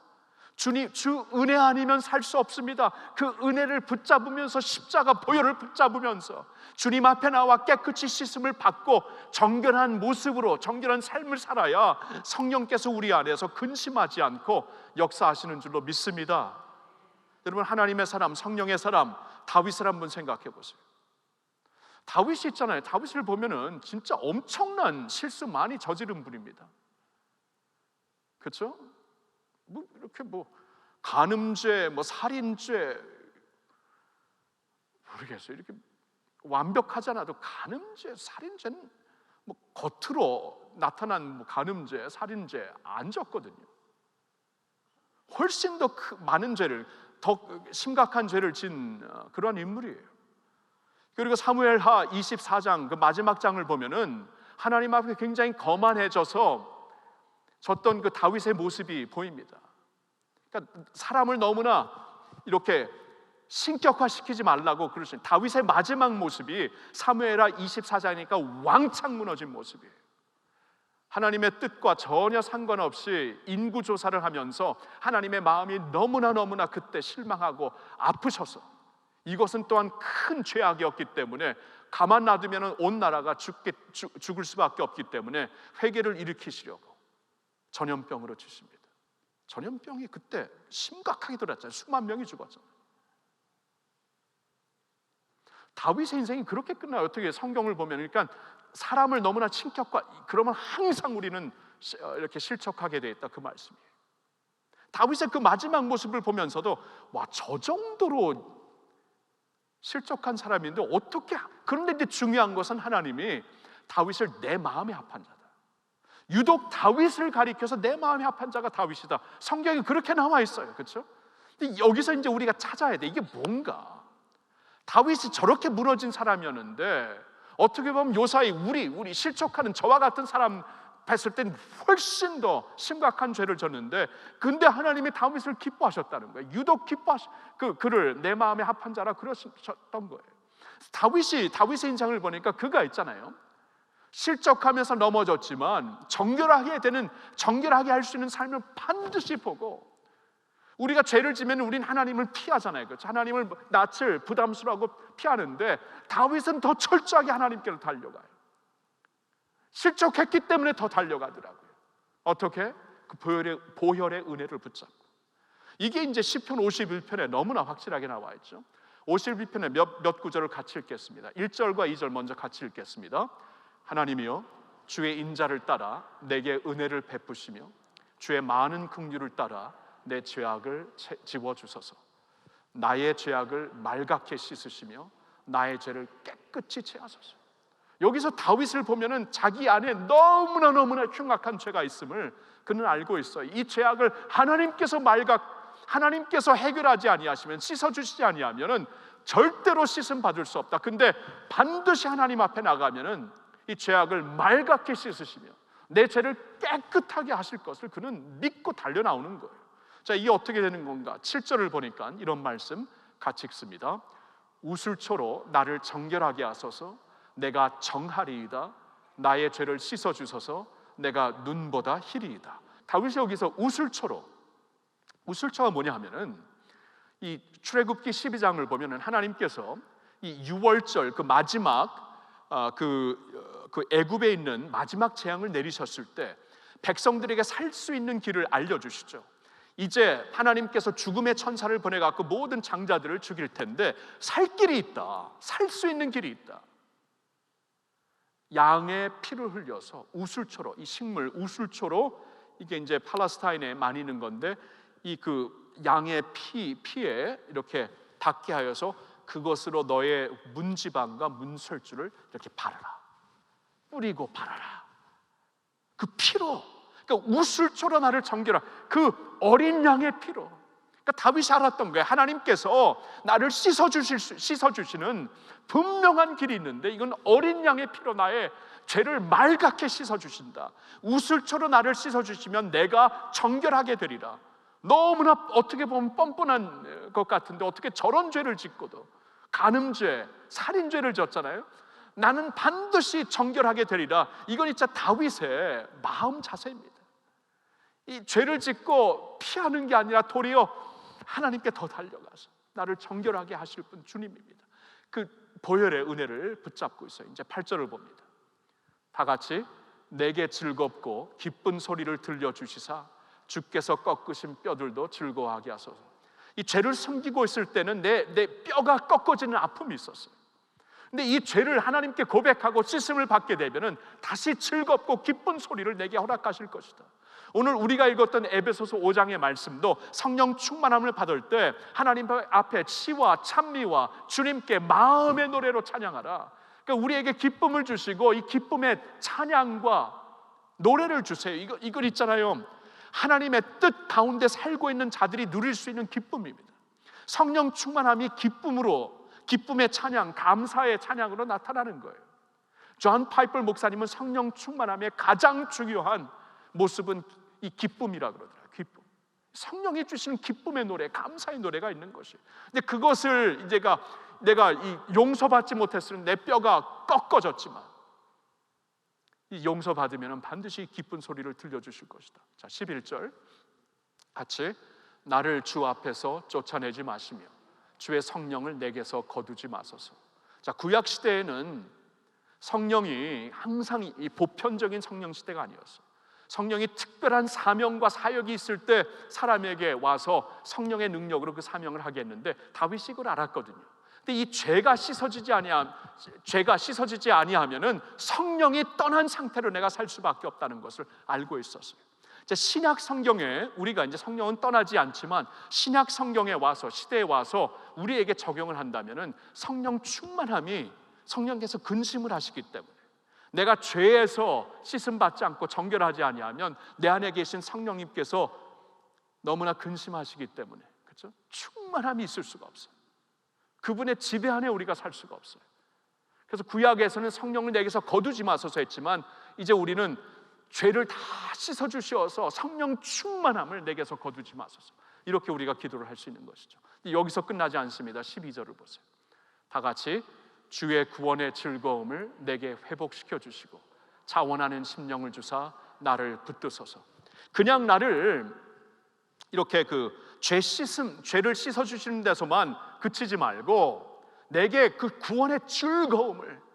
주님, 주 은혜 아니면 살 수 없습니다. 그 은혜를 붙잡으면서 십자가 보혈을 붙잡으면서 주님 앞에 나와 깨끗이 씻음을 받고 정결한 모습으로 정결한 삶을 살아야 성령께서 우리 안에서 근심하지 않고 역사하시는 줄로 믿습니다. 여러분, 하나님의 사람, 성령의 사람 다윗을 한번 생각해 보세요. 다윗이 있잖아요. 다윗을 보면은 진짜 엄청난 실수 많이 저지른 분입니다. 그렇죠? 뭐 이렇게 뭐 간음죄, 뭐 살인죄, 모르겠어요. 이렇게 완벽하지 않아도 간음죄, 살인죄는 뭐 겉으로 나타난 뭐 간음죄, 살인죄 안 졌거든요. 훨씬 더 많은 죄를, 더 심각한 죄를 진 그런 인물이에요. 그리고 사무엘하 24장 그 마지막 장을 보면은 하나님 앞에 굉장히 거만해져서 졌던 그 다윗의 모습이 보입니다. 그러니까 사람을 너무나 이렇게 신격화시키지 말라고 그러신 다윗의 마지막 모습이 사무엘하 24장이니까 왕창 무너진 모습이에요. 하나님의 뜻과 전혀 상관없이 인구조사를 하면서 하나님의 마음이 너무나 그때 실망하고 아프셔서, 이것은 또한 큰 죄악이었기 때문에 가만 놔두면 온 나라가 죽을 수밖에 없기 때문에 회개를 일으키시려고 전염병으로 주십니다. 전염병이 그때 심각하게 들었잖아요. 수만 명이 죽었잖아요. 다윗의 인생이 그렇게 끝나요. 어떻게 성경을 보면, 그러니까 사람을 너무나 신격화, 그러면 항상 우리는 이렇게 실족하게 돼 있다, 그 말씀이에요. 다윗의 그 마지막 모습을 보면서도 와, 저 정도로 실족한 사람인데 어떻게, 그런데 이제 중요한 것은 하나님이 다윗을 내 마음에 합한 자다, 유독 다윗을 가리켜서 내 마음에 합한 자가 다윗이다, 성경에 그렇게 나와 있어요. 그렇죠? 근데 여기서 이제 우리가 찾아야 돼. 이게 뭔가? 다윗이 저렇게 무너진 사람이었는데 어떻게 보면 요사이 우리 실족하는 저와 같은 사람 봤을 땐 훨씬 더 심각한 죄를 졌는데, 근데 하나님이 다윗을 기뻐하셨다는 거예요. 유독 그를 내 마음에 합한 자라 그러셨던 거예요. 다윗의 인상을 보니까 그가 있잖아요. 실족하면서 넘어졌지만 정결하게 할 수 있는 삶을 반드시 보고, 우리가 죄를 지면 우린 하나님을 피하잖아요. 그렇죠? 하나님을 낯을 부담스러워하고 피하는데 다윗은 더 철저하게 하나님께로 달려가요. 실족했기 때문에 더 달려가더라고요. 어떻게? 그 보혈의 은혜를 붙잡고. 이게 이제 시편 51편에 너무나 확실하게 나와 있죠. 51편에 몇 구절을 같이 읽겠습니다. 1절과 2절 먼저 같이 읽겠습니다. 하나님이여, 주의 인자를 따라 내게 은혜를 베푸시며 주의 많은 긍휼을 따라 내 죄악을 지워주소서. 나의 죄악을 말갛게 씻으시며 나의 죄를 깨끗이 제하소서. 여기서 다윗을 보면은 자기 안에 너무나 흉악한 죄가 있음을 그는 알고 있어요. 이 죄악을 하나님께서 해결하지 아니하시면, 씻어주시지 아니하면은 절대로 씻음 받을 수 없다. 근데 반드시 하나님 앞에 나가면은 이 죄악을 말갛게 씻으시며 내 죄를 깨끗하게 하실 것을 그는 믿고 달려 나오는 거예요. 자, 이게 어떻게 되는 건가? 7절을 보니까 이런 말씀 같이 읽습니다. 우슬초로 나를 정결하게 하소서. 내가 정하리이다. 나의 죄를 씻어주소서. 내가 눈보다 희리이다. 다윗이 여기서 우슬초가 뭐냐 하면은, 이 출애굽기 12장을 보면은 하나님께서 이 유월절 그 마지막 그 애굽에 있는 마지막 재앙을 내리셨을 때 백성들에게 살 수 있는 길을 알려주시죠. 이제 하나님께서 죽음의 천사를 보내갖고 모든 장자들을 죽일 텐데 살 길이 있다, 살 수 있는 길이 있다. 양의 피를 흘려서 우슬초로, 이 식물 우슬초로, 이게 이제 팔레스타인에 많이 있는 건데, 이 그 양의 피에 이렇게 닿게 하여서 그것으로 너의 문지방과 문설주를 이렇게 바르라, 뿌리고 바라라. 그 피로, 그러니까 우슬초로 나를 정결하, 그 어린 양의 피로. 그러니까 다윗이 알았던 거예요. 하나님께서 나를 씻어주시는 분명한 길이 있는데, 이건 어린 양의 피로 나의 죄를 말갛게 씻어주신다. 우슬초로 나를 씻어주시면 내가 정결하게 되리라. 너무나 어떻게 보면 뻔뻔한 것 같은데 어떻게 저런 죄를 짓고도, 간음죄, 살인죄를 졌잖아요. 나는 반드시 정결하게 되리라. 이건 진짜 다윗의 마음 자세입니다. 이 죄를 짓고 피하는 게 아니라 도리어 하나님께 더 달려가서 나를 정결하게 하실 분 주님입니다. 그 보혈의 은혜를 붙잡고 있어요. 이제 8절을 봅니다. 다 같이 내게 즐겁고 기쁜 소리를 들려주시사 주께서 꺾으신 뼈들도 즐거워하게 하소서. 이 죄를 숨기고 있을 때는 내 뼈가 꺾어지는 아픔이 있었어요. 근데 이 죄를 하나님께 고백하고 씻음을 받게 되면은 다시 즐겁고 기쁜 소리를 내게 허락하실 것이다. 오늘 우리가 읽었던 에베소서 5장의 말씀도 성령 충만함을 받을 때 하나님 앞에 치와 찬미와 주님께 마음의 노래로 찬양하라. 그러니까 우리에게 기쁨을 주시고 이 기쁨의 찬양과 노래를 주세요. 이걸 있잖아요. 하나님의 뜻 가운데 살고 있는 자들이 누릴 수 있는 기쁨입니다. 성령 충만함이 기쁨의 찬양, 감사의 찬양으로 나타나는 거예요. 존 파이퍼 목사님은 성령 충만함의 가장 중요한 모습은 이 기쁨이라 그러더라고요. 기쁨. 성령이 주시는 기쁨의 노래, 감사의 노래가 있는 것이에요. 근데 그것을 내가 이 용서받지 못했으면 내 뼈가 꺾어졌지만 이 용서받으면 반드시 기쁜 소리를 들려주실 것이다. 자, 11절 같이 나를 주 앞에서 쫓아내지 마시며 주의 성령을 내게서 거두지 마소서. 자, 구약 시대에는 성령이 항상 이 보편적인 성령 시대가 아니었어요. 성령이 특별한 사명과 사역이 있을 때 사람에게 와서 성령의 능력으로 그 사명을 하게 했는데 다윗이 이걸 알았거든요. 근데 이 죄가 씻어지지 아니하면은 성령이 떠난 상태로 내가 살 수밖에 없다는 것을 알고 있었어요. 신약 성경에 우리가 이제 성령은 떠나지 않지만 신약 성경에 와서 시대에 와서 우리에게 적용을 한다면은 성령 충만함이 성령께서 근심을 하시기 때문에 내가 죄에서 씻음 받지 않고 정결하지 아니하면 내 안에 계신 성령님께서 너무나 근심하시기 때문에 그렇죠? 충만함이 있을 수가 없어요. 그분의 지배 안에 우리가 살 수가 없어요. 그래서 구약에서는 성령을 내게서 거두지 마소서 했지만 이제 우리는 죄를 다 씻어주셔서 성령 충만함을 내게서 거두지 마소서, 이렇게 우리가 기도를 할 수 있는 것이죠. 여기서 끝나지 않습니다. 12절을 보세요. 다 같이 주의 구원의 즐거움을 내게 회복시켜 주시고 자원하는 심령을 주사 나를 붙드소서. 그냥 나를 이렇게 죄를 씻어 주시는 데서만 그치지 말고 내게 그 구원의 즐거움을,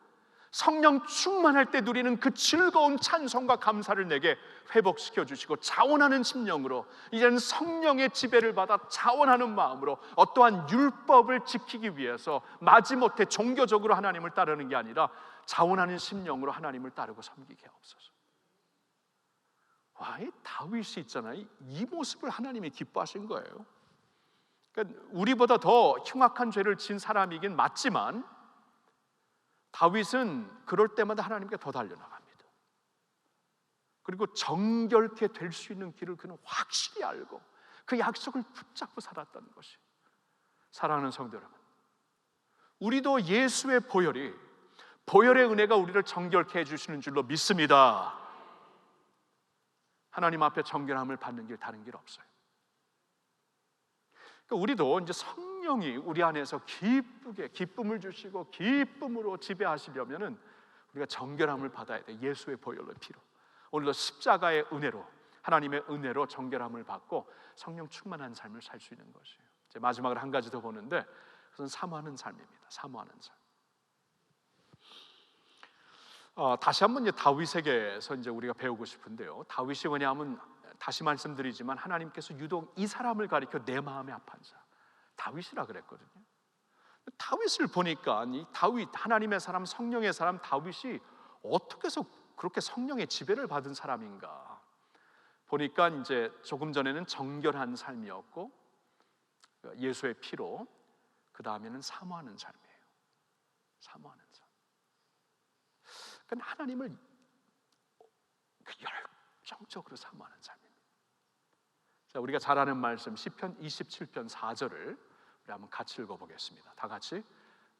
성령 충만할 때 누리는 그 즐거운 찬송과 감사를 내게 회복시켜 주시고 자원하는 심령으로 이제는 성령의 지배를 받아 자원하는 마음으로 어떠한 율법을 지키기 위해서 마지못해 종교적으로 하나님을 따르는 게 아니라 자원하는 심령으로 하나님을 따르고 섬기게 하옵소서. 와, 이 다윗이 있잖아요. 이 모습을 하나님이 기뻐하신 거예요. 그러니까 우리보다 더 흉악한 죄를 지은 사람이긴 맞지만 다윗은 그럴 때마다 하나님께 더 달려나갑니다. 그리고 정결케 될 수 있는 길을 그는 확실히 알고 그 약속을 붙잡고 살았다는 것이. 사랑하는 성도 여러분, 우리도 예수의 보혈의 은혜가 우리를 정결케 해주시는 줄로 믿습니다. 하나님 앞에 정결함을 받는 길 다른 길 없어요. 그러니까 우리도 이제 성령이 우리 안에서 기쁨을 주시고 기쁨으로 지배하시려면은 우리가 정결함을 받아야 돼. 예수의 보혈로 피로. 오늘도 십자가의 은혜로, 하나님의 은혜로 정결함을 받고 성령 충만한 삶을 살 수 있는 것이에요. 이제 마지막으로 한 가지 더 보는데 그것은 사모하는 삶입니다. 사모하는 삶. 다시 한번 이제 다윗에게서 이제 우리가 배우고 싶은데요. 다윗이 뭐냐면 다시 말씀드리지만 하나님께서 유독 이 사람을 가리켜 내 마음에 합한 자, 다윗이라 그랬거든요. 다윗을 보니까 이 다윗, 하나님의 사람, 성령의 사람 다윗이 어떻게 해서 그렇게 성령의 지배를 받은 사람인가 보니까 이제 조금 전에는 정결한 삶이었고 예수의 피로, 그 다음에는 사모하는 삶이에요. 사모하는 삶. 그러니까 하나님을 열정적으로 사모하는 삶입니다. 자, 우리가 잘 아는 말씀 시편 27편 4절을 우리 한번 같이 읽어보겠습니다. 다 같이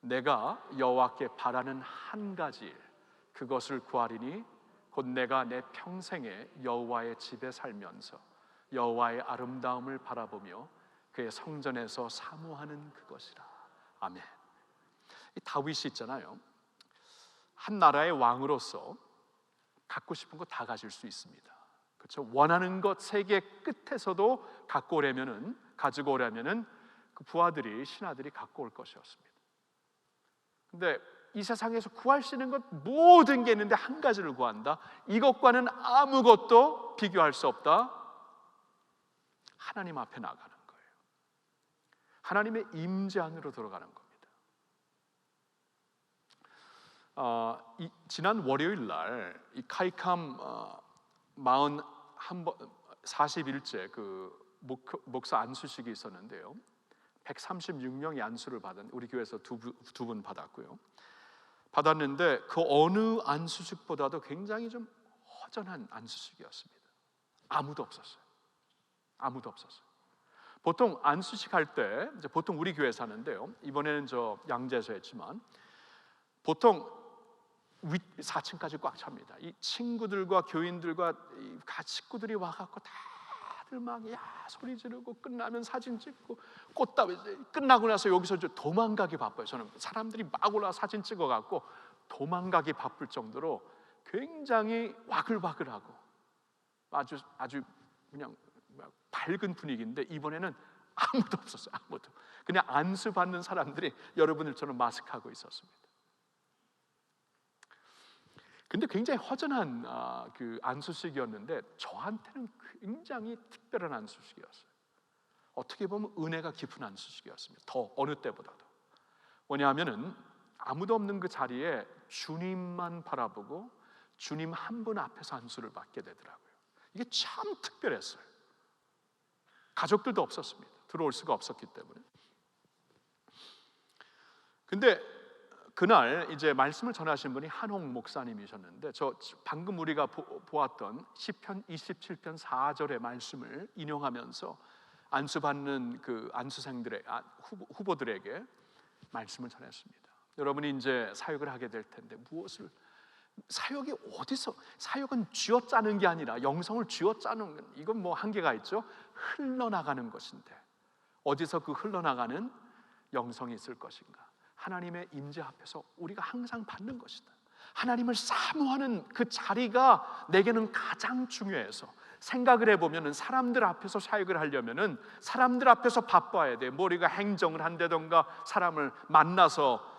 내가 여호와께 바라는 한 가지 일 그것을 구하리니 곧 내가 내 평생에 여호와의 집에 살면서 여호와의 아름다움을 바라보며 그의 성전에서 사모하는 그것이라. 아멘. 이 다윗이 있잖아요. 한 나라의 왕으로서 갖고 싶은 거 다 가질 수 있습니다. 그렇죠? 원하는 것 세계 끝에서도 가지고 오려면은 그 부하들이, 신하들이 갖고 올 것이었습니다. 근데 이 세상에서 구할 수 있는 것 모든 게 있는데 한 가지를 구한다. 이것과는 아무것도 비교할 수 없다. 하나님 앞에 나가는 거예요. 하나님의 임재 안으로 들어가는 겁니다. 지난 월요일 날 이 카이캄 41째 그 목사 안수식이 있었는데요. 136명이 안수를 받은, 우리 교회에서 두 분 받았는데 그 어느 안수식보다도 굉장히 좀 허전한 안수식이었습니다. 아무도 없었어요. 보통 안수식 할 때, 이제 보통 우리 교회 사는데요, 이번에는 저 양재에서 했지만 보통 4층까지 꽉 찹니다. 이 친구들과 교인들과 이 식구들이 와갖고 다들 막 소리 지르고, 끝나면 사진 찍고, 꽃다발 끝나고 나서 여기서 도망가기 바빠요. 저는 사람들이 막 올라 사진 찍어갖고 도망가기 바쁠 정도로 굉장히 와글와글하고 아주 그냥 밝은 분위기인데, 이번에는 아무도 없었어요. 아무도. 그냥 안수 받는 사람들이 여러분들처럼 마스크하고 있었습니다. 근데 굉장히 허전한 그 안수식이었는데 저한테는 굉장히 특별한 안수식이었어요. 어떻게 보면 은혜가 깊은 안수식이었습니다. 더 어느 때보다도. 왜냐하면은 아무도 없는 그 자리에 주님만 바라보고 주님 한 분 앞에서 안수를 받게 되더라고요. 이게 참 특별했어요. 가족들도 없었습니다. 들어올 수가 없었기 때문에. 근데 그날 이제 말씀을 전하신 분이 한홍 목사님이셨는데, 저 방금 우리가 보았던 시편 27편 4절의 말씀을 인용하면서 안수받는 그 안수생들의 후보들에게 말씀을 전했습니다. 여러분이 이제 사역을 하게 될 텐데 사역이 어디서, 사역은 쥐어짜는 게 아니라, 영성을 쥐어짜는, 이건 뭐 한계가 있죠. 흘러나가는 것인데 어디서 그 흘러나가는 영성이 있을 것인가? 하나님의 임재 앞에서 우리가 항상 받는 것이다. 하나님을 사모하는 그 자리가 내게는 가장 중요해서, 생각을 해보면 사람들 앞에서 사역을 하려면 사람들 앞에서 바빠야 돼. 뭐 우리가 행정을 한다던가, 사람을 만나서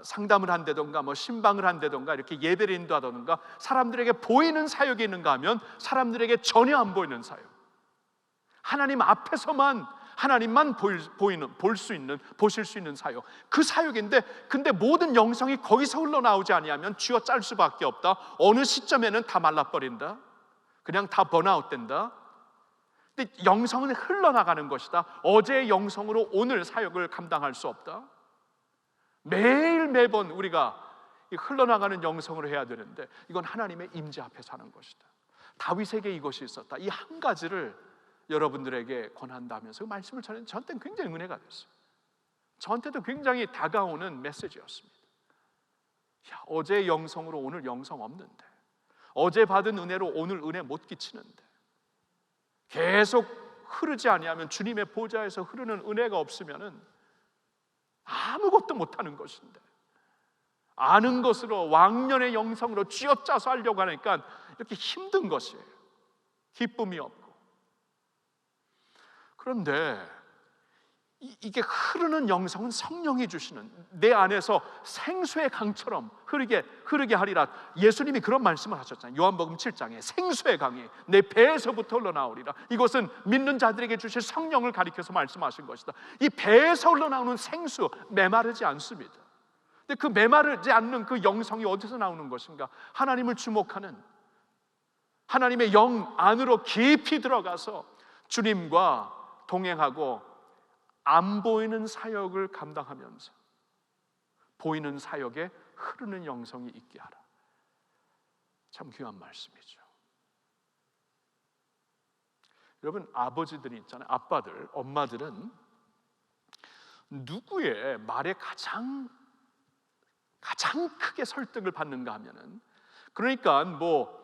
상담을 한다던가, 뭐 신방을 한다던가, 이렇게 예배를 인도하던가, 사람들에게 보이는 사역이 있는가 하면 사람들에게 전혀 안 보이는 사역, 하나님 앞에서만 하나님만 보실 수 있는 사역, 그 사역인데, 근데 모든 영성이 거기서 흘러나오지 아니하면 쥐어짤 수밖에 없다. 어느 시점에는 다 말라버린다. 그냥 다 번아웃 된다. 근데 영성은 흘러나가는 것이다. 어제의 영성으로 오늘 사역을 감당할 수 없다. 매번 우리가 흘러나가는 영성으로 해야 되는데, 이건 하나님의 임재 앞에서 하는 것이다. 다윗에게 이것이 있었다. 이 한 가지를 여러분들에게 권한다면서 그 말씀을 전했는데 저한테는 굉장히 은혜가 됐어요. 저한테도 굉장히 다가오는 메시지였습니다. 어제의 영성으로 오늘 영성 없는데, 어제 받은 은혜로 오늘 은혜 못 끼치는데, 계속 흐르지 아니하면, 주님의 보좌에서 흐르는 은혜가 없으면은 아무것도 못하는 것인데, 아는 것으로 왕년의 영성으로 쥐어짜서 하려고 하니까 이렇게 힘든 것이에요. 기쁨이 없고. 그런데 이게 흐르는 영성은 성령이 주시는, 내 안에서 생수의 강처럼 흐르게 하리라. 예수님이 그런 말씀을 하셨잖아요. 요한복음 7장에 생수의 강이 내 배에서부터 흘러나오리라. 이것은 믿는 자들에게 주실 성령을 가리켜서 말씀하신 것이다. 이 배에서 흘러나오는 생수, 메마르지 않습니다. 근데 그 메마르지 않는 그 영성이 어디서 나오는 것인가? 하나님을 주목하는, 하나님의 영 안으로 깊이 들어가서 주님과 동행하고 안 보이는 사역을 감당하면서 보이는 사역에 흐르는 영성이 있게 하라. 참 귀한 말씀이죠. 여러분, 아버지들이 있잖아요. 아빠들, 엄마들은 누구의 말에 가장 크게 설득을 받는가 하면은, 그러니까 뭐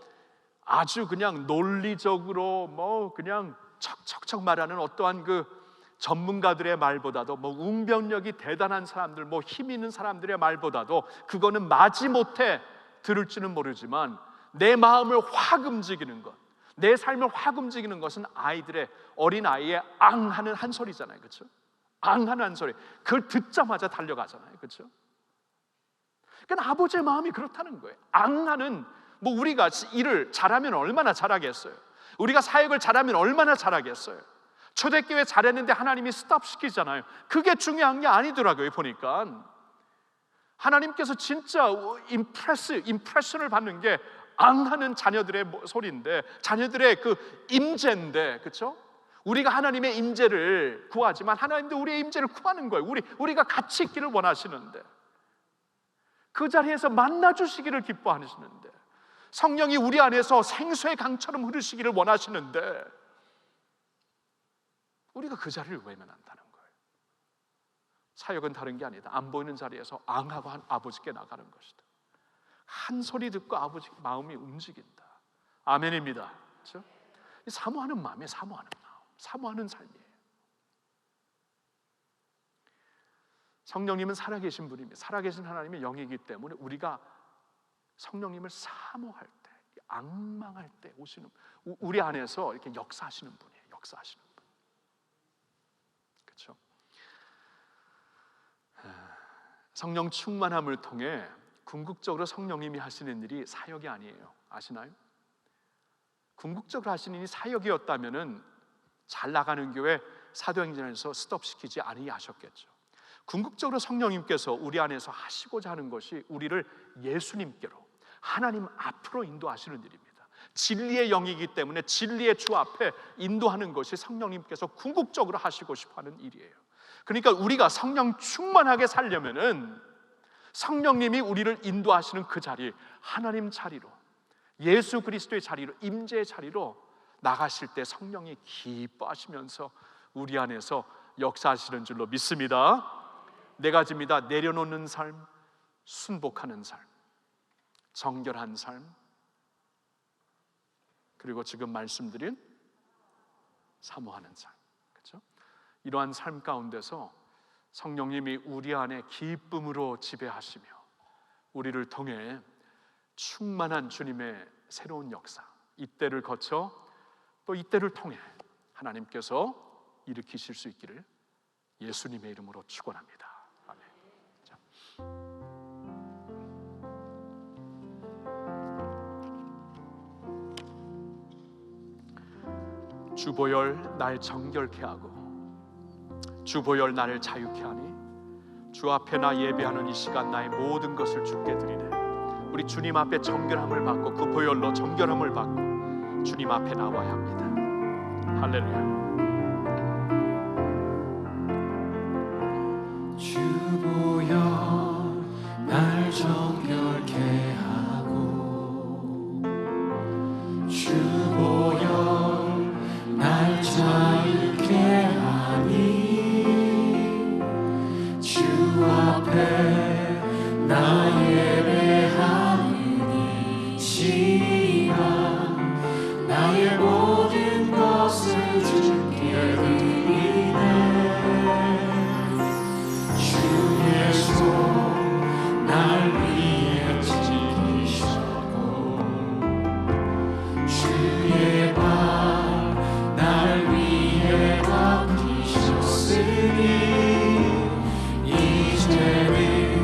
아주 그냥 논리적으로 뭐 그냥 척척척 말하는 어떠한 그 전문가들의 말보다도, 뭐 웅변력이 대단한 사람들, 뭐 힘 있는 사람들의 말보다도, 그거는 마지못해 들을지는 모르지만 내 마음을 확 움직이는 것, 내 삶을 확 움직이는 것은 어린아이의 앙 하는 한 소리잖아요. 그렇죠? 앙 하는 한 소리. 그걸 듣자마자 달려가잖아요. 그렇죠? 그러니까 아버지의 마음이 그렇다는 거예요. 앙 하는, 우리가 일을 잘하면 얼마나 잘하겠어요? 우리가 사역을 잘하면 얼마나 잘하겠어요? 초대교회 잘했는데 하나님이 스탑시키잖아요. 그게 중요한 게 아니더라고요. 보니까 하나님께서 진짜 임프레션을 받는 게 앙하는 자녀들의 소리인데, 자녀들의 그 임재인데, 그렇죠? 우리가 하나님의 임재를 구하지만 하나님도 우리의 임재를 구하는 거예요. 우리가 같이 있기를 원하시는데, 그 자리에서 만나 주시기를 기뻐하시는데, 성령이 우리 안에서 생수의 강처럼 흐르시기를 원하시는데, 우리가 그 자리를 외면한다는 거예요. 사역은 다른 게 아니다. 안 보이는 자리에서 앙하고 아버지께 나가는 것이다. 한 소리 듣고 아버지 마음이 움직인다. 아멘입니다. 그렇죠? 사모하는 마음에 사모하는 마음, 사모하는 삶이에요. 성령님은 살아계신 분입니다. 살아계신 하나님의 영이기 때문에 우리가 성령님을 사모할 때, 앙망할 때 오시는, 우리 안에서 이렇게 역사하시는 분이에요. 역사하시는 분. 그렇죠? 성령 충만함을 통해 궁극적으로 성령님이 하시는 일이 사역이 아니에요. 아시나요? 궁극적으로 하시는 일이 사역이었다면은 잘 나가는 교회 사도행전에서 스톱시키지 아니하셨겠죠. 궁극적으로 성령님께서 우리 안에서 하시고자 하는 것이 우리를 예수님께로, 하나님 앞으로 인도하시는 일입니다. 진리의 영이기 때문에 진리의 주 앞에 인도하는 것이 성령님께서 궁극적으로 하시고 싶어하는 일이에요. 그러니까 우리가 성령 충만하게 살려면은 성령님이 우리를 인도하시는 그 자리, 하나님 자리로, 예수 그리스도의 자리로, 임재의 자리로 나가실 때 성령이 기뻐하시면서 우리 안에서 역사하시는 줄로 믿습니다. 네 가지입니다. 내려놓는 삶, 순복하는 삶, 정결한 삶, 그리고 지금 말씀드린 사모하는 삶. 그렇죠? 이러한 삶 가운데서 성령님이 우리 안에 기쁨으로 지배하시며 우리를 통해 충만한 주님의 새로운 역사, 이때를 거쳐 또 이때를 통해 하나님께서 일으키실 수 있기를 예수님의 이름으로 축원합니다. 아멘. 자. 주보혈 날 정결케 하고 주보혈 나를 자유케 하니 주 앞에 나 예배하는 이 시간 나의 모든 것을 주께 드리네. 우리 주님 앞에 정결함을 받고 그 보혈로 정결함을 받고 주님 앞에 나와야 합니다. 할렐루야. 주보혈 날 정결케 하고 주보혈 날 자유케 하니 주 앞에 나 예배하는 이 시간 나의 모든 것을 주께 드리네. 주의 손 날 위에 지키셨고 주의 발 날 위에 덮이셨으니 이제는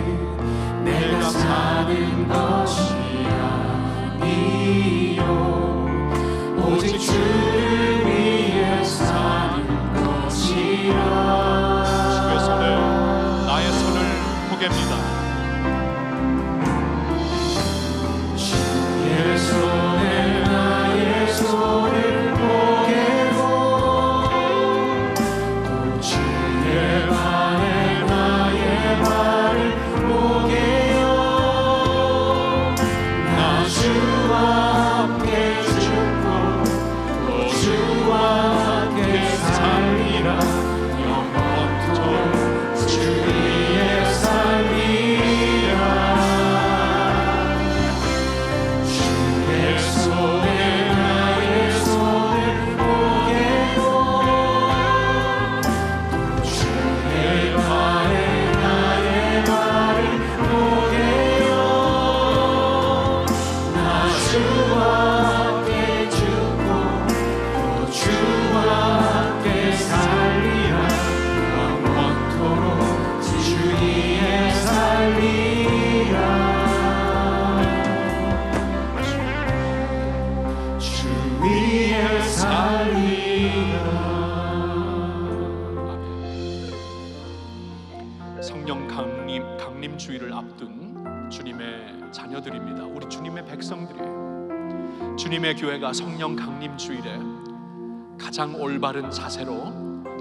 성령 강림 주일을 앞둔 주님의 자녀들입니다. 우리 주님의 백성들이에요. 주님의 교회가 성령 강림 주일에 가장 올바른 자세로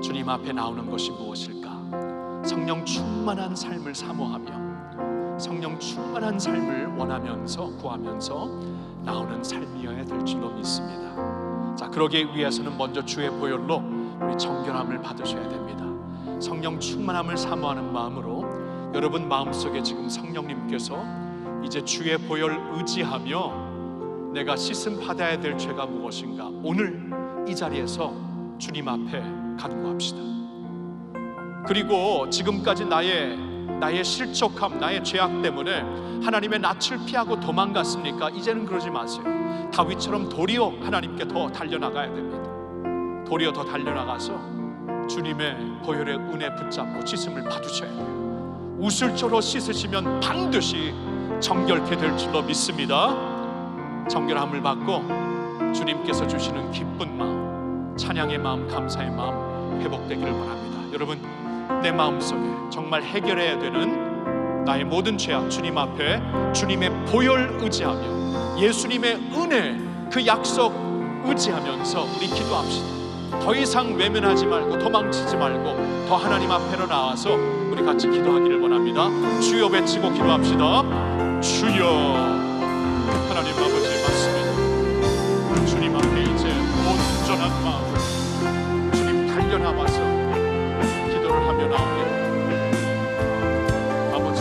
주님 앞에 나오는 것이 무엇일까? 성령 충만한 삶을 사모하며 성령 충만한 삶을 원하면서 구하면서 나오는 삶이어야 될 줄로 믿습니다. 자, 그러기 위해서는 먼저 주의 보혈로 우리 정결함을 받으셔야 됩니다. 성령 충만함을 사모하는 마음으로 여러분 마음속에 지금 성령님께서 이제 주의 보혈 의지하며 내가 씻음 받아야 될 죄가 무엇인가, 오늘 이 자리에서 주님 앞에 간구합시다. 그리고 지금까지 나의 실족함, 나의 죄악 때문에 하나님의 낯을 피하고 도망갔습니까? 이제는 그러지 마세요. 다윗처럼 도리어 하나님께 더 달려나가야 됩니다. 도리어 더 달려나가서 주님의 보혈의 은혜 붙잡고 씻음을 받으셔야 돼요. 우슬초로 씻으시면 반드시 정결케 될 줄로 믿습니다. 정결함을 받고 주님께서 주시는 기쁜 마음, 찬양의 마음, 감사의 마음 회복되기를 바랍니다. 여러분, 내 마음속에 정말 해결해야 되는 나의 모든 죄악 주님 앞에 주님의 보혈 의지하며 예수님의 은혜 그 약속 의지하면서 우리 기도합시다. 더 이상 외면하지 말고 도망치지 말고 더 하나님 앞에로 나와서 우리 같이 기도하기를 원합니다. 주여 외치고 기도합시다. 주여. 하나님 아버지 맞습니다. 주님 앞에 이제 온전한 마음 주님 달려나와서 기도를 하며 나옵니다. 아버지,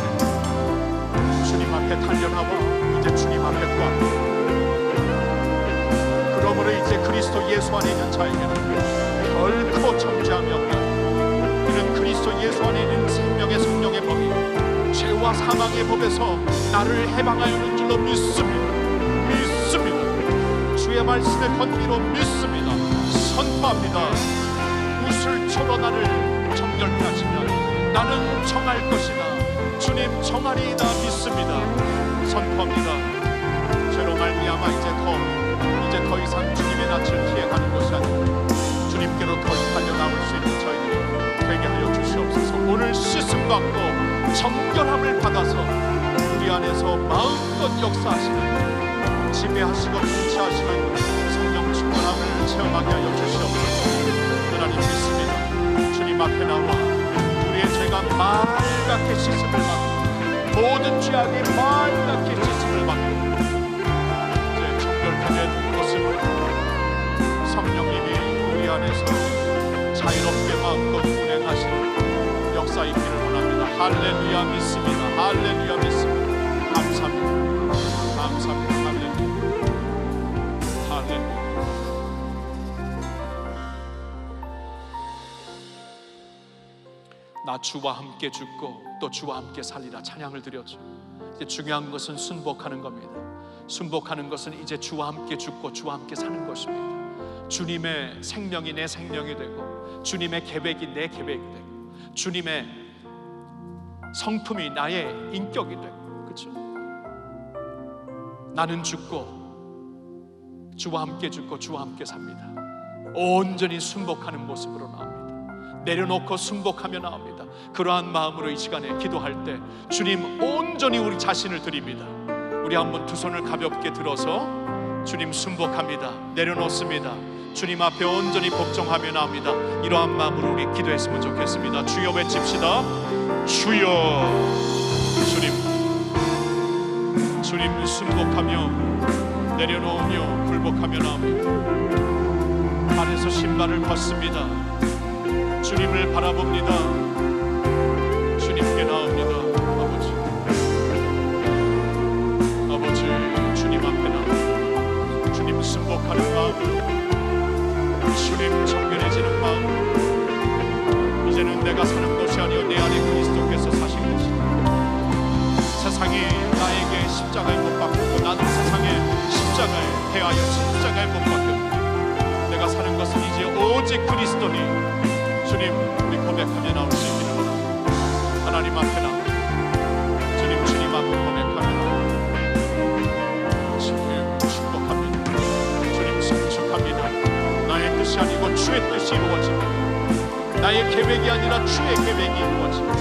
주님 앞에 달려나와 이제 주님 앞에 구합니다. 그러므로 이제 그리스도 예수 안에 있는 자에게는 결코 정죄함이 없다. 이는 그리스도 예수 안에 있는 생명의 성령의 법이 죄와 사망의 법에서 나를 해방하여는 줄로 믿습니다. 주의 말씀의 권위로 믿습니다. 선포합니다. 우슬초로 나를 정결케 하시면 나는 정할 것이다. 주님 정하리이다 믿습니다. 선포합니다. 죄로 말미암아 이제 더 이상 주님의 낯을 피해가는 것이 아니라 주님께로 더 달려나올 수 있는 저희들이 되게 하여 주시옵소서. 오늘 씻음 받고 정결함을 받아서 우리 안에서 마음껏 역사하시는 지배하시고 통치하시는 성령 충만함을 체험하게 하여 주시옵소서. 하나님 믿습니다. 주님 앞에 나와 우리의 죄가 말갛게 씻음을 받고 모든 죄악이 말갛게 씻음을 받고 성령님이 우리 안에서 자유롭게 마음껏 운행하시는 역사 있기를 원합니다. 할렐루야 믿습니다. 할렐루야 믿습니다. 감사합니다. 할렐루야. 나 주와 함께 죽고 또 주와 함께 살리라 찬양을 드렸죠. 이제 중요한 것은 순복하는 겁니다. 순복하는 것은 이제 주와 함께 죽고 주와 함께 사는 것입니다. 주님의 생명이 내 생명이 되고 주님의 계획이 내 계획이 되고 주님의 성품이 나의 인격이 되고, 그렇죠? 나는 죽고 주와 함께 죽고 주와 함께 삽니다. 온전히 순복하는 모습으로 나옵니다. 내려놓고 순복하며 나옵니다. 그러한 마음으로 이 시간에 기도할 때 주님 온전히 우리 자신을 드립니다. 우리 한번 두 손을 가볍게 들어서 주님 순복합니다. 내려놓습니다. 주님 앞에 온전히 복종하며 나옵니다. 이러한 마음으로 우리 기도했으면 좋겠습니다. 주여 외칩시다. 주여. 주님 순복하며 내려놓으며 굴복하며 나옵니다. 발에서 신발을 벗습니다. 주님을 바라봅니다. 주님께 나옵니다. 아버지 주님 앞에 나옵니다. 주님 순복하는 마음으로 주님 정결해지는 마음, 이제는 내가 사는 것이 아니요 내 안에 그리스도께서 사신 것이다. 세상이 나에게 십자가에 못 박혔고 나는 세상에 십자가에 대하여 십자가에 못 박혔고 내가 사는 것은 이제 오직 그리스도니 주님 우리 고백하며 나올 수 있기를 원합니다. 하나님 앞에 나옵니다. 주님 앞에 고백하며 나옵니다. 주님 축복합니다. 주님 성축합니다. 나의 뜻이 아니고 주의 뜻이 이루어집니다. 나의 계획이 아니라 주의 계획이 이루어집니다.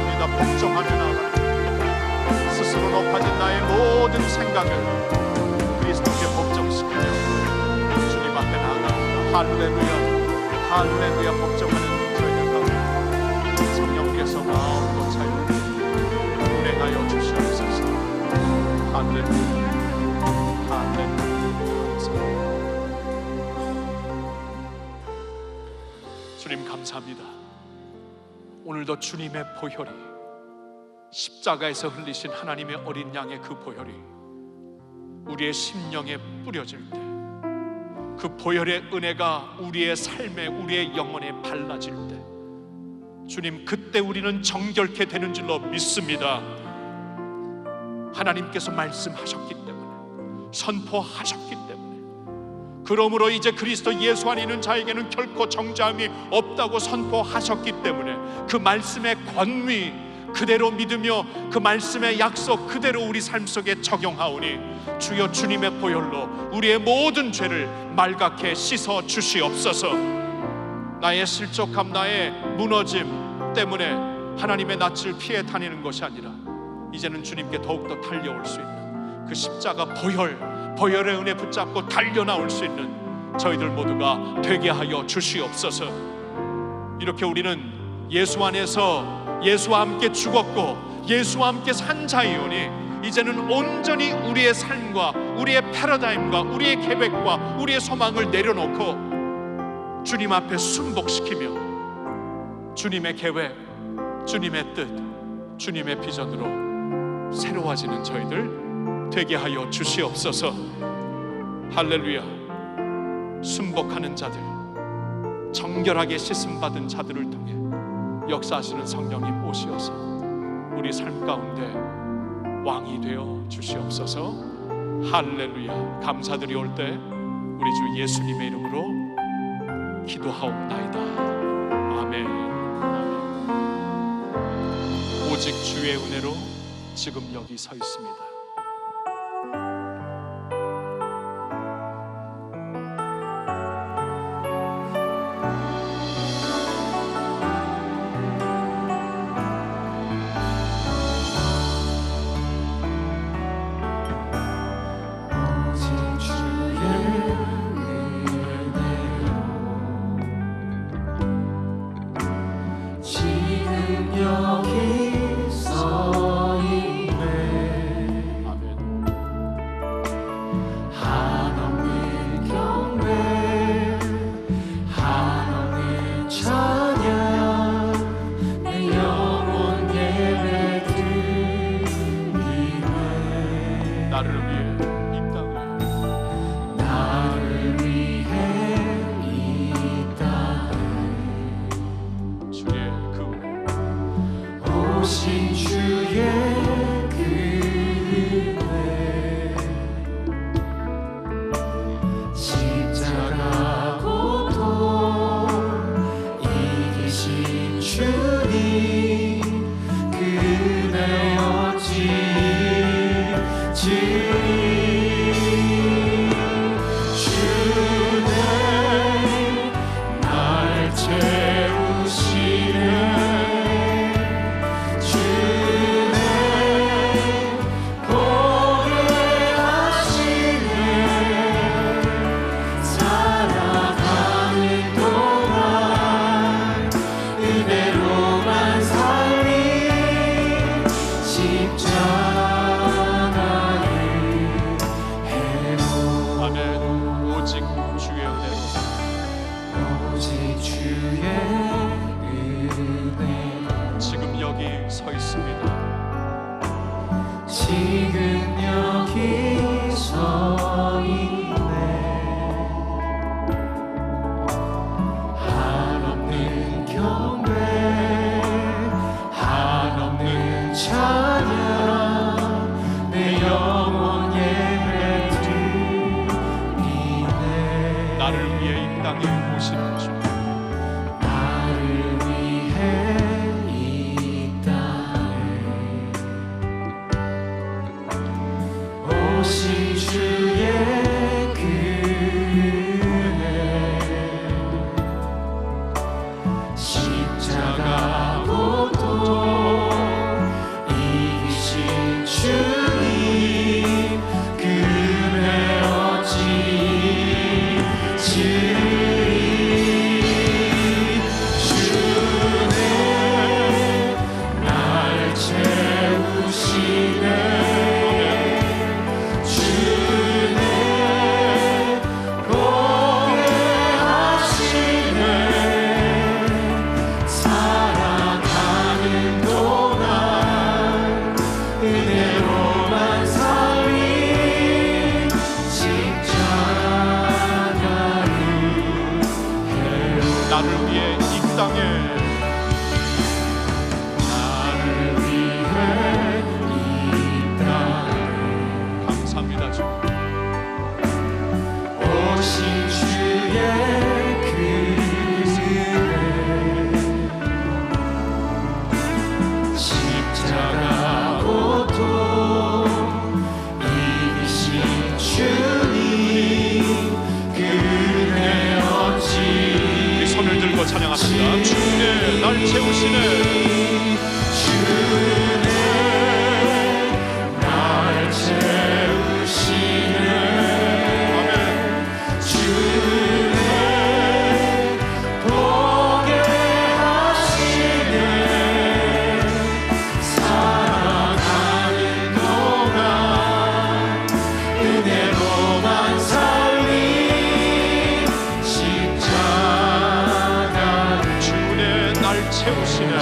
나아갑니다. 복종하며 나아갑니다. 스스로 높아진 나의 모든 생각을 그리스도께 복종시키며 주님 앞에 나아갑니다. 할렐루야, 할렐루야. 복종하는 저희들 가운데 성령께서 마음껏 자유 운행하여 주시옵소서. 할렐루야, 할렐루야. 주님 감사합니다. 오늘도 주님의 보혈이, 십자가에서 흘리신 하나님의 어린 양의 그 보혈이 우리의 심령에 뿌려질 때, 그 보혈의 은혜가 우리의 삶에, 우리의 영혼에 발라질 때, 주님, 그때 우리는 정결케 되는 줄로 믿습니다. 하나님께서 말씀하셨기 때문에, 선포하셨기 때문에, 그러므로 이제 그리스도 예수 안에 있는 자에게는 결코 정죄함이 없다고 선포하셨기 때문에 그 말씀의 권위 그대로 믿으며 그 말씀의 약속 그대로 우리 삶 속에 적용하오니 주여 주님의 보혈로 우리의 모든 죄를 말갛게 씻어 주시옵소서. 나의 실족함, 나의 무너짐 때문에 하나님의 낯을 피해 다니는 것이 아니라 이제는 주님께 더욱더 달려올 수 있는 그 십자가 보혈의 은혜 붙잡고 달려나올 수 있는 저희들 모두가 되게 하여 주시옵소서. 이렇게 우리는 예수 안에서 예수와 함께 죽었고 예수와 함께 산 자이오니 이제는 온전히 우리의 삶과 우리의 패러다임과 우리의 계획과 우리의 소망을 내려놓고 주님 앞에 순복시키며 주님의 계획, 주님의 뜻, 주님의 비전으로 새로워지는 저희들 되게 하여 주시옵소서. 할렐루야. 순복하는 자들, 정결하게 씻음받은 자들을 통해 역사하시는 성령님 오시어서 우리 삶 가운데 왕이 되어 주시옵소서. 할렐루야. 감사드리 올 때 우리 주 예수님의 이름으로 기도하옵나이다. 아멘. 오직 주의 은혜로 지금 여기 서 있습니다. 찬양합니다. 주의 날 채우시네. 주의 날 채우시네. 아멘. 주의 보게 하시네. 살아가는 동안 은혜로만 살리 십자가를 주의 날 채우시네.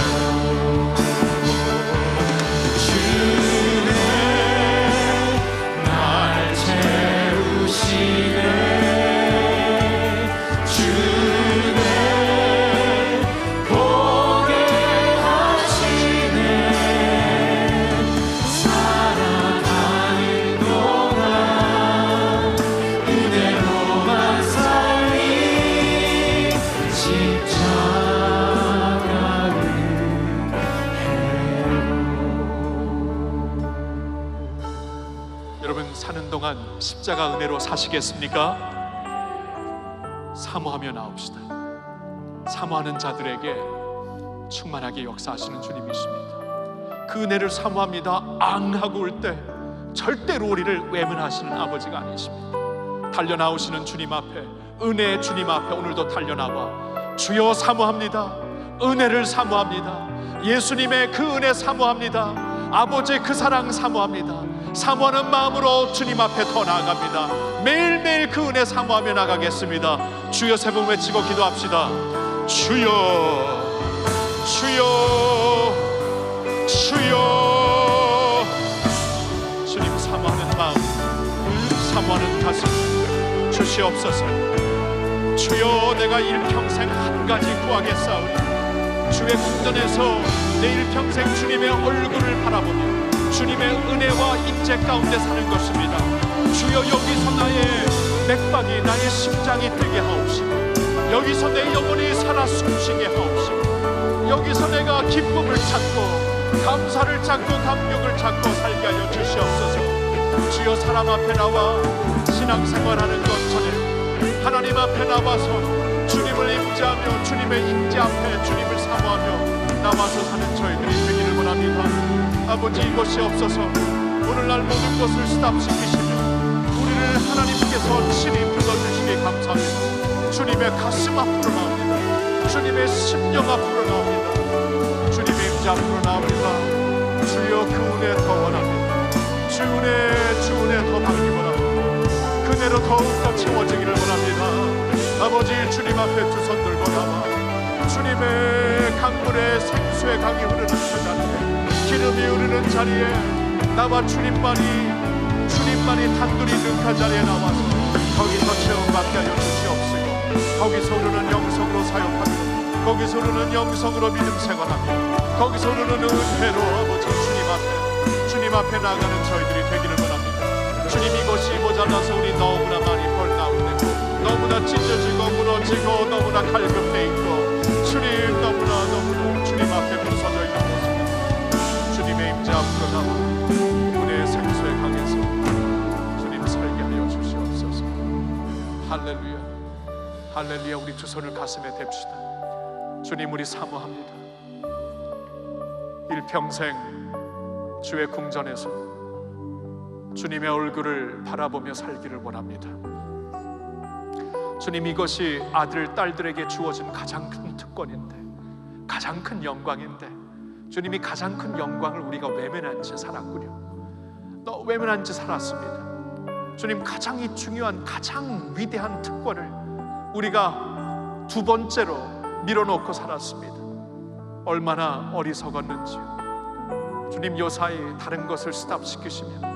여러분, 사는 동안 십자가 은혜로 사시겠습니까? 사모하며 나옵시다. 사모하는 자들에게 충만하게 역사하시는 주님이십니다. 그 은혜를 사모합니다. 앙 하고 올 때 절대로 우리를 외면하시는 아버지가 아니십니다. 달려나오시는 주님 앞에, 은혜의 주님 앞에 오늘도 달려나와 주여 사모합니다. 은혜를 사모합니다. 예수님의 그 은혜 사모합니다. 아버지의 그 사랑 사모합니다. 사모하는 마음으로 주님 앞에 더 나아갑니다. 매일매일 그 은혜 사모하며 나가겠습니다. 주여 세 번 외치고 기도합시다. 주여, 주여, 주여. 주님 사모하는 마음, 사모하는 가슴 주시옵소서. 주여, 내가 일평생 한 가지 구하겠사오니 주의 궁전에서 내 일평생 주님의 얼굴을 바라보며 주님의 은혜와 임재 가운데 사는 것입니다. 주여, 여기서 나의 맥박이, 나의 심장이 되게 하옵시고, 여기서 내 영혼이 살아 숨쉬게 하옵시고, 여기서 내가 기쁨을 찾고 감사를 찾고 감격을 찾고 살게 하여 주시옵소서. 주여, 사람 앞에 나와 신앙생활하는 것 전에 하나님 앞에 나와서 주님을 임재하며 주님의 임재 앞에 주님을 사모하며 나와서 사는 저희들이 되기를 원합니다. 아버지, 이것이 없어서 오늘날 모든 것을 스탑시키시며 우리를 하나님께서 친히 불러주시기 감사합니다. 주님의 가슴 앞으로 나옵니다. 주님의 심령 앞으로 나옵니다. 주님의 임재 앞으로 나옵니다. 주여, 그 은혜 더 원합니다. 주 은혜 더 받기 원합니다. 그대로 더욱더 채워지기를 원합니다. 아버지, 주님 앞에 두 손 들고 나와 주님의 강물에 생수의 강이 흐르는 그 자리에, 기름이 흐르는 자리에 나와 주님만이 단둘이 능한 자리에 나와서 거기서 체험받게 하여 주시옵시고, 거기서 우리는 영성으로 사역하며 거기서 우리는 영성으로 믿음 생활하며 거기서 우리는 은혜로 아버지 주님 앞에 나가는 저희들이 되기를 원합니다. 주님, 이것이 모자라서 우리 너무나 많이 벌나웃되고 너무나 찢어지고 무너지고 너무나 갈급해 있고 주님, 너무나 주님 앞에 부서져 있는 모습, 주님의 임재 앞으로 나와 은혜의 생수에 강해서 주님 살게 하여 주시옵소서. 할렐루야, 할렐루야. 우리 두 손을 가슴에 댑시다. 주님, 우리 사모합니다. 일평생 주의 궁전에서 주님의 얼굴을 바라보며 살기를 원합니다. 주님, 이것이 아들, 딸들에게 주어진 가장 큰 특권인데, 가장 큰 영광인데, 주님이 가장 큰 영광을 우리가 외면한 채 살았군요. 또 외면한 채 살았습니다. 주님, 가장 이 중요한, 가장 위대한 특권을 우리가 두 번째로 밀어놓고 살았습니다. 얼마나 어리석었는지요. 주님, 요사이 다른 것을 스탑시키시며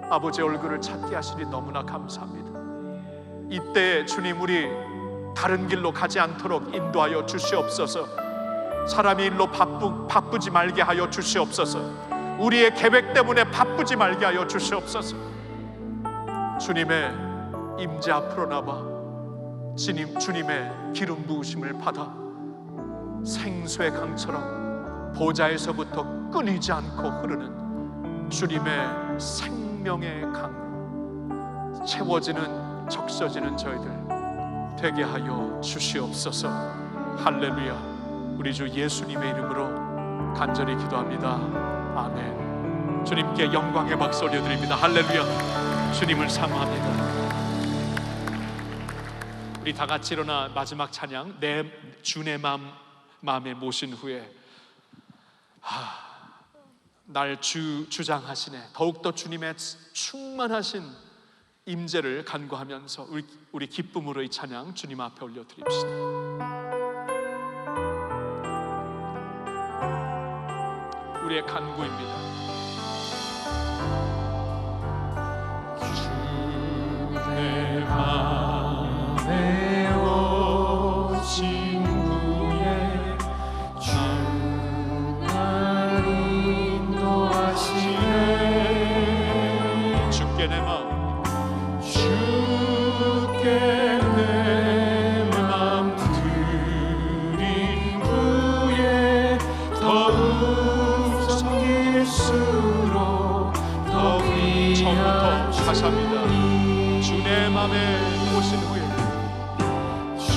아버지 얼굴을 찾게 하시니 너무나 감사합니다. 이때 주님, 우리 다른 길로 가지 않도록 인도하여 주시옵소서. 사람이 일로 바쁘지 말게 하여 주시옵소서. 우리의 계획 때문에 바쁘지 말게 하여 주시옵소서. 주님의 임재 앞으로 나와 주님의 기름 부으심을 받아 생수의 강처럼 보좌에서부터 끊이지 않고 흐르는 주님의 생명의 강으로 채워지는, 적셔지는 저희들 되게 하여 주시옵소서. 할렐루야. 우리 주 예수님의 이름으로 간절히 기도합니다. 아멘. 주님께 영광의 박수 올려드립니다. 할렐루야. 주님을 사모합니다. 우리 다 같이 일어나 마지막 찬양 주 내 마음에 모신 후에 날 주장하시네, 더욱더 주님의 충만하신 임재를 간구하면서 우리 기쁨으로 이 찬양 주님 앞에 올려드립시다. 우리의 간구입니다. 내 맘에 오신 후에 주 날 인도하시네. 주께 내 마음, 주께 내 맘 드린 후에 더욱 섬길수록 더 귀한 처음부터 다시 합니다. 주 내 맘에 오신 후에 주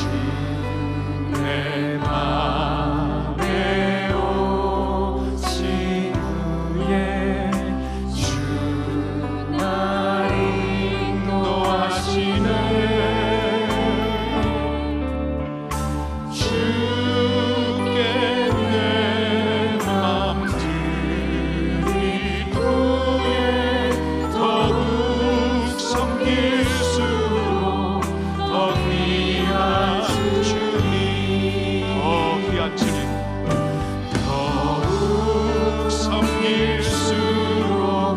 내 맘에 오신 후에 주 날 인도하시네. 주께 내 맘 드린 후에 더욱 섬길수록 더 귀한 주님, 더 귀한 주님, 더욱 섬길수록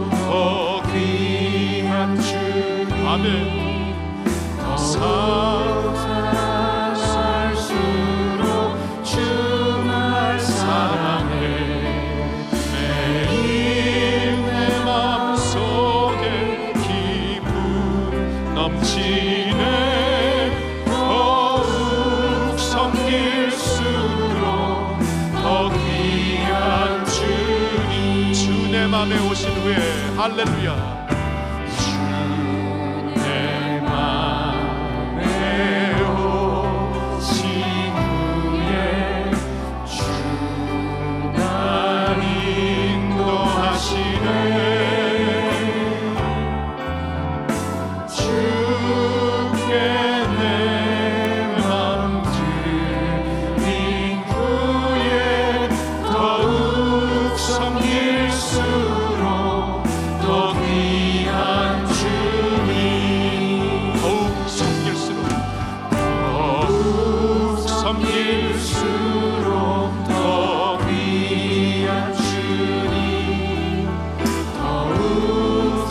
더 귀한 주님, 아멘. 더 사랑할수록 주말 사랑해. 매일 내 맘속에 기쁨 넘치네. 더욱 섬길수록 더 귀한 주님, 주 내 맘에 오신 후에 할렐루야. 주 내 맘에 오신 후에 주 날 인도하시네. 주께 내 맘 드린 후에 더욱 섬길수록 더 귀한 주님, 더욱 섬길수록 더욱 섬길수록 더 귀한 주님, 더욱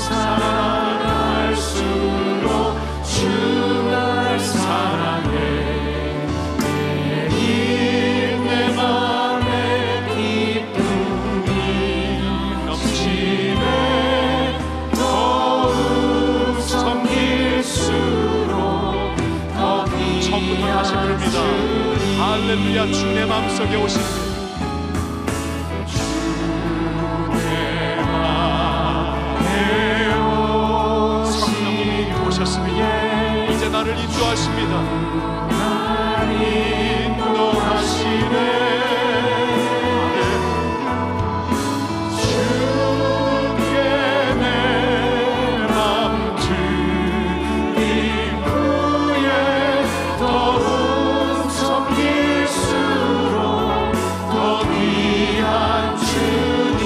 사랑할수록 주날 사랑해. 매일 내 맘에 기쁨이 넘치네. 더욱 섬길수록 더 처음부터 귀한 다시 부릅니다. 할렐루야. 주 내 마음속에 오신 후에 내 맘에 성령님이 오셨습니다. 이제 나를 인도하십니다. 날 인도하시네. 주께 내 맘 드린 후에 더욱 섬길수록 더 귀한 주님,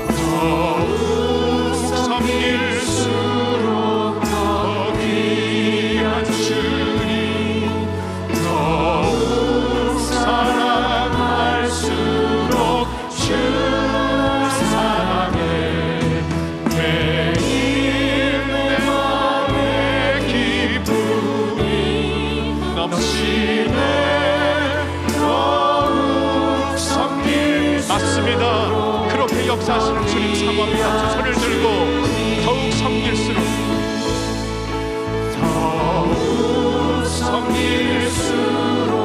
더욱 섬길수록 더 귀한 주님, 더욱 사랑할수록 주를 사랑해. 매일 내 맘에 기쁨이 넘치네. 더욱 섬길수록 맞습니다. 그렇게 역사하시는 주님 사모합니다. 두 손을 들고 더욱 섬길수록 더욱 섬길수록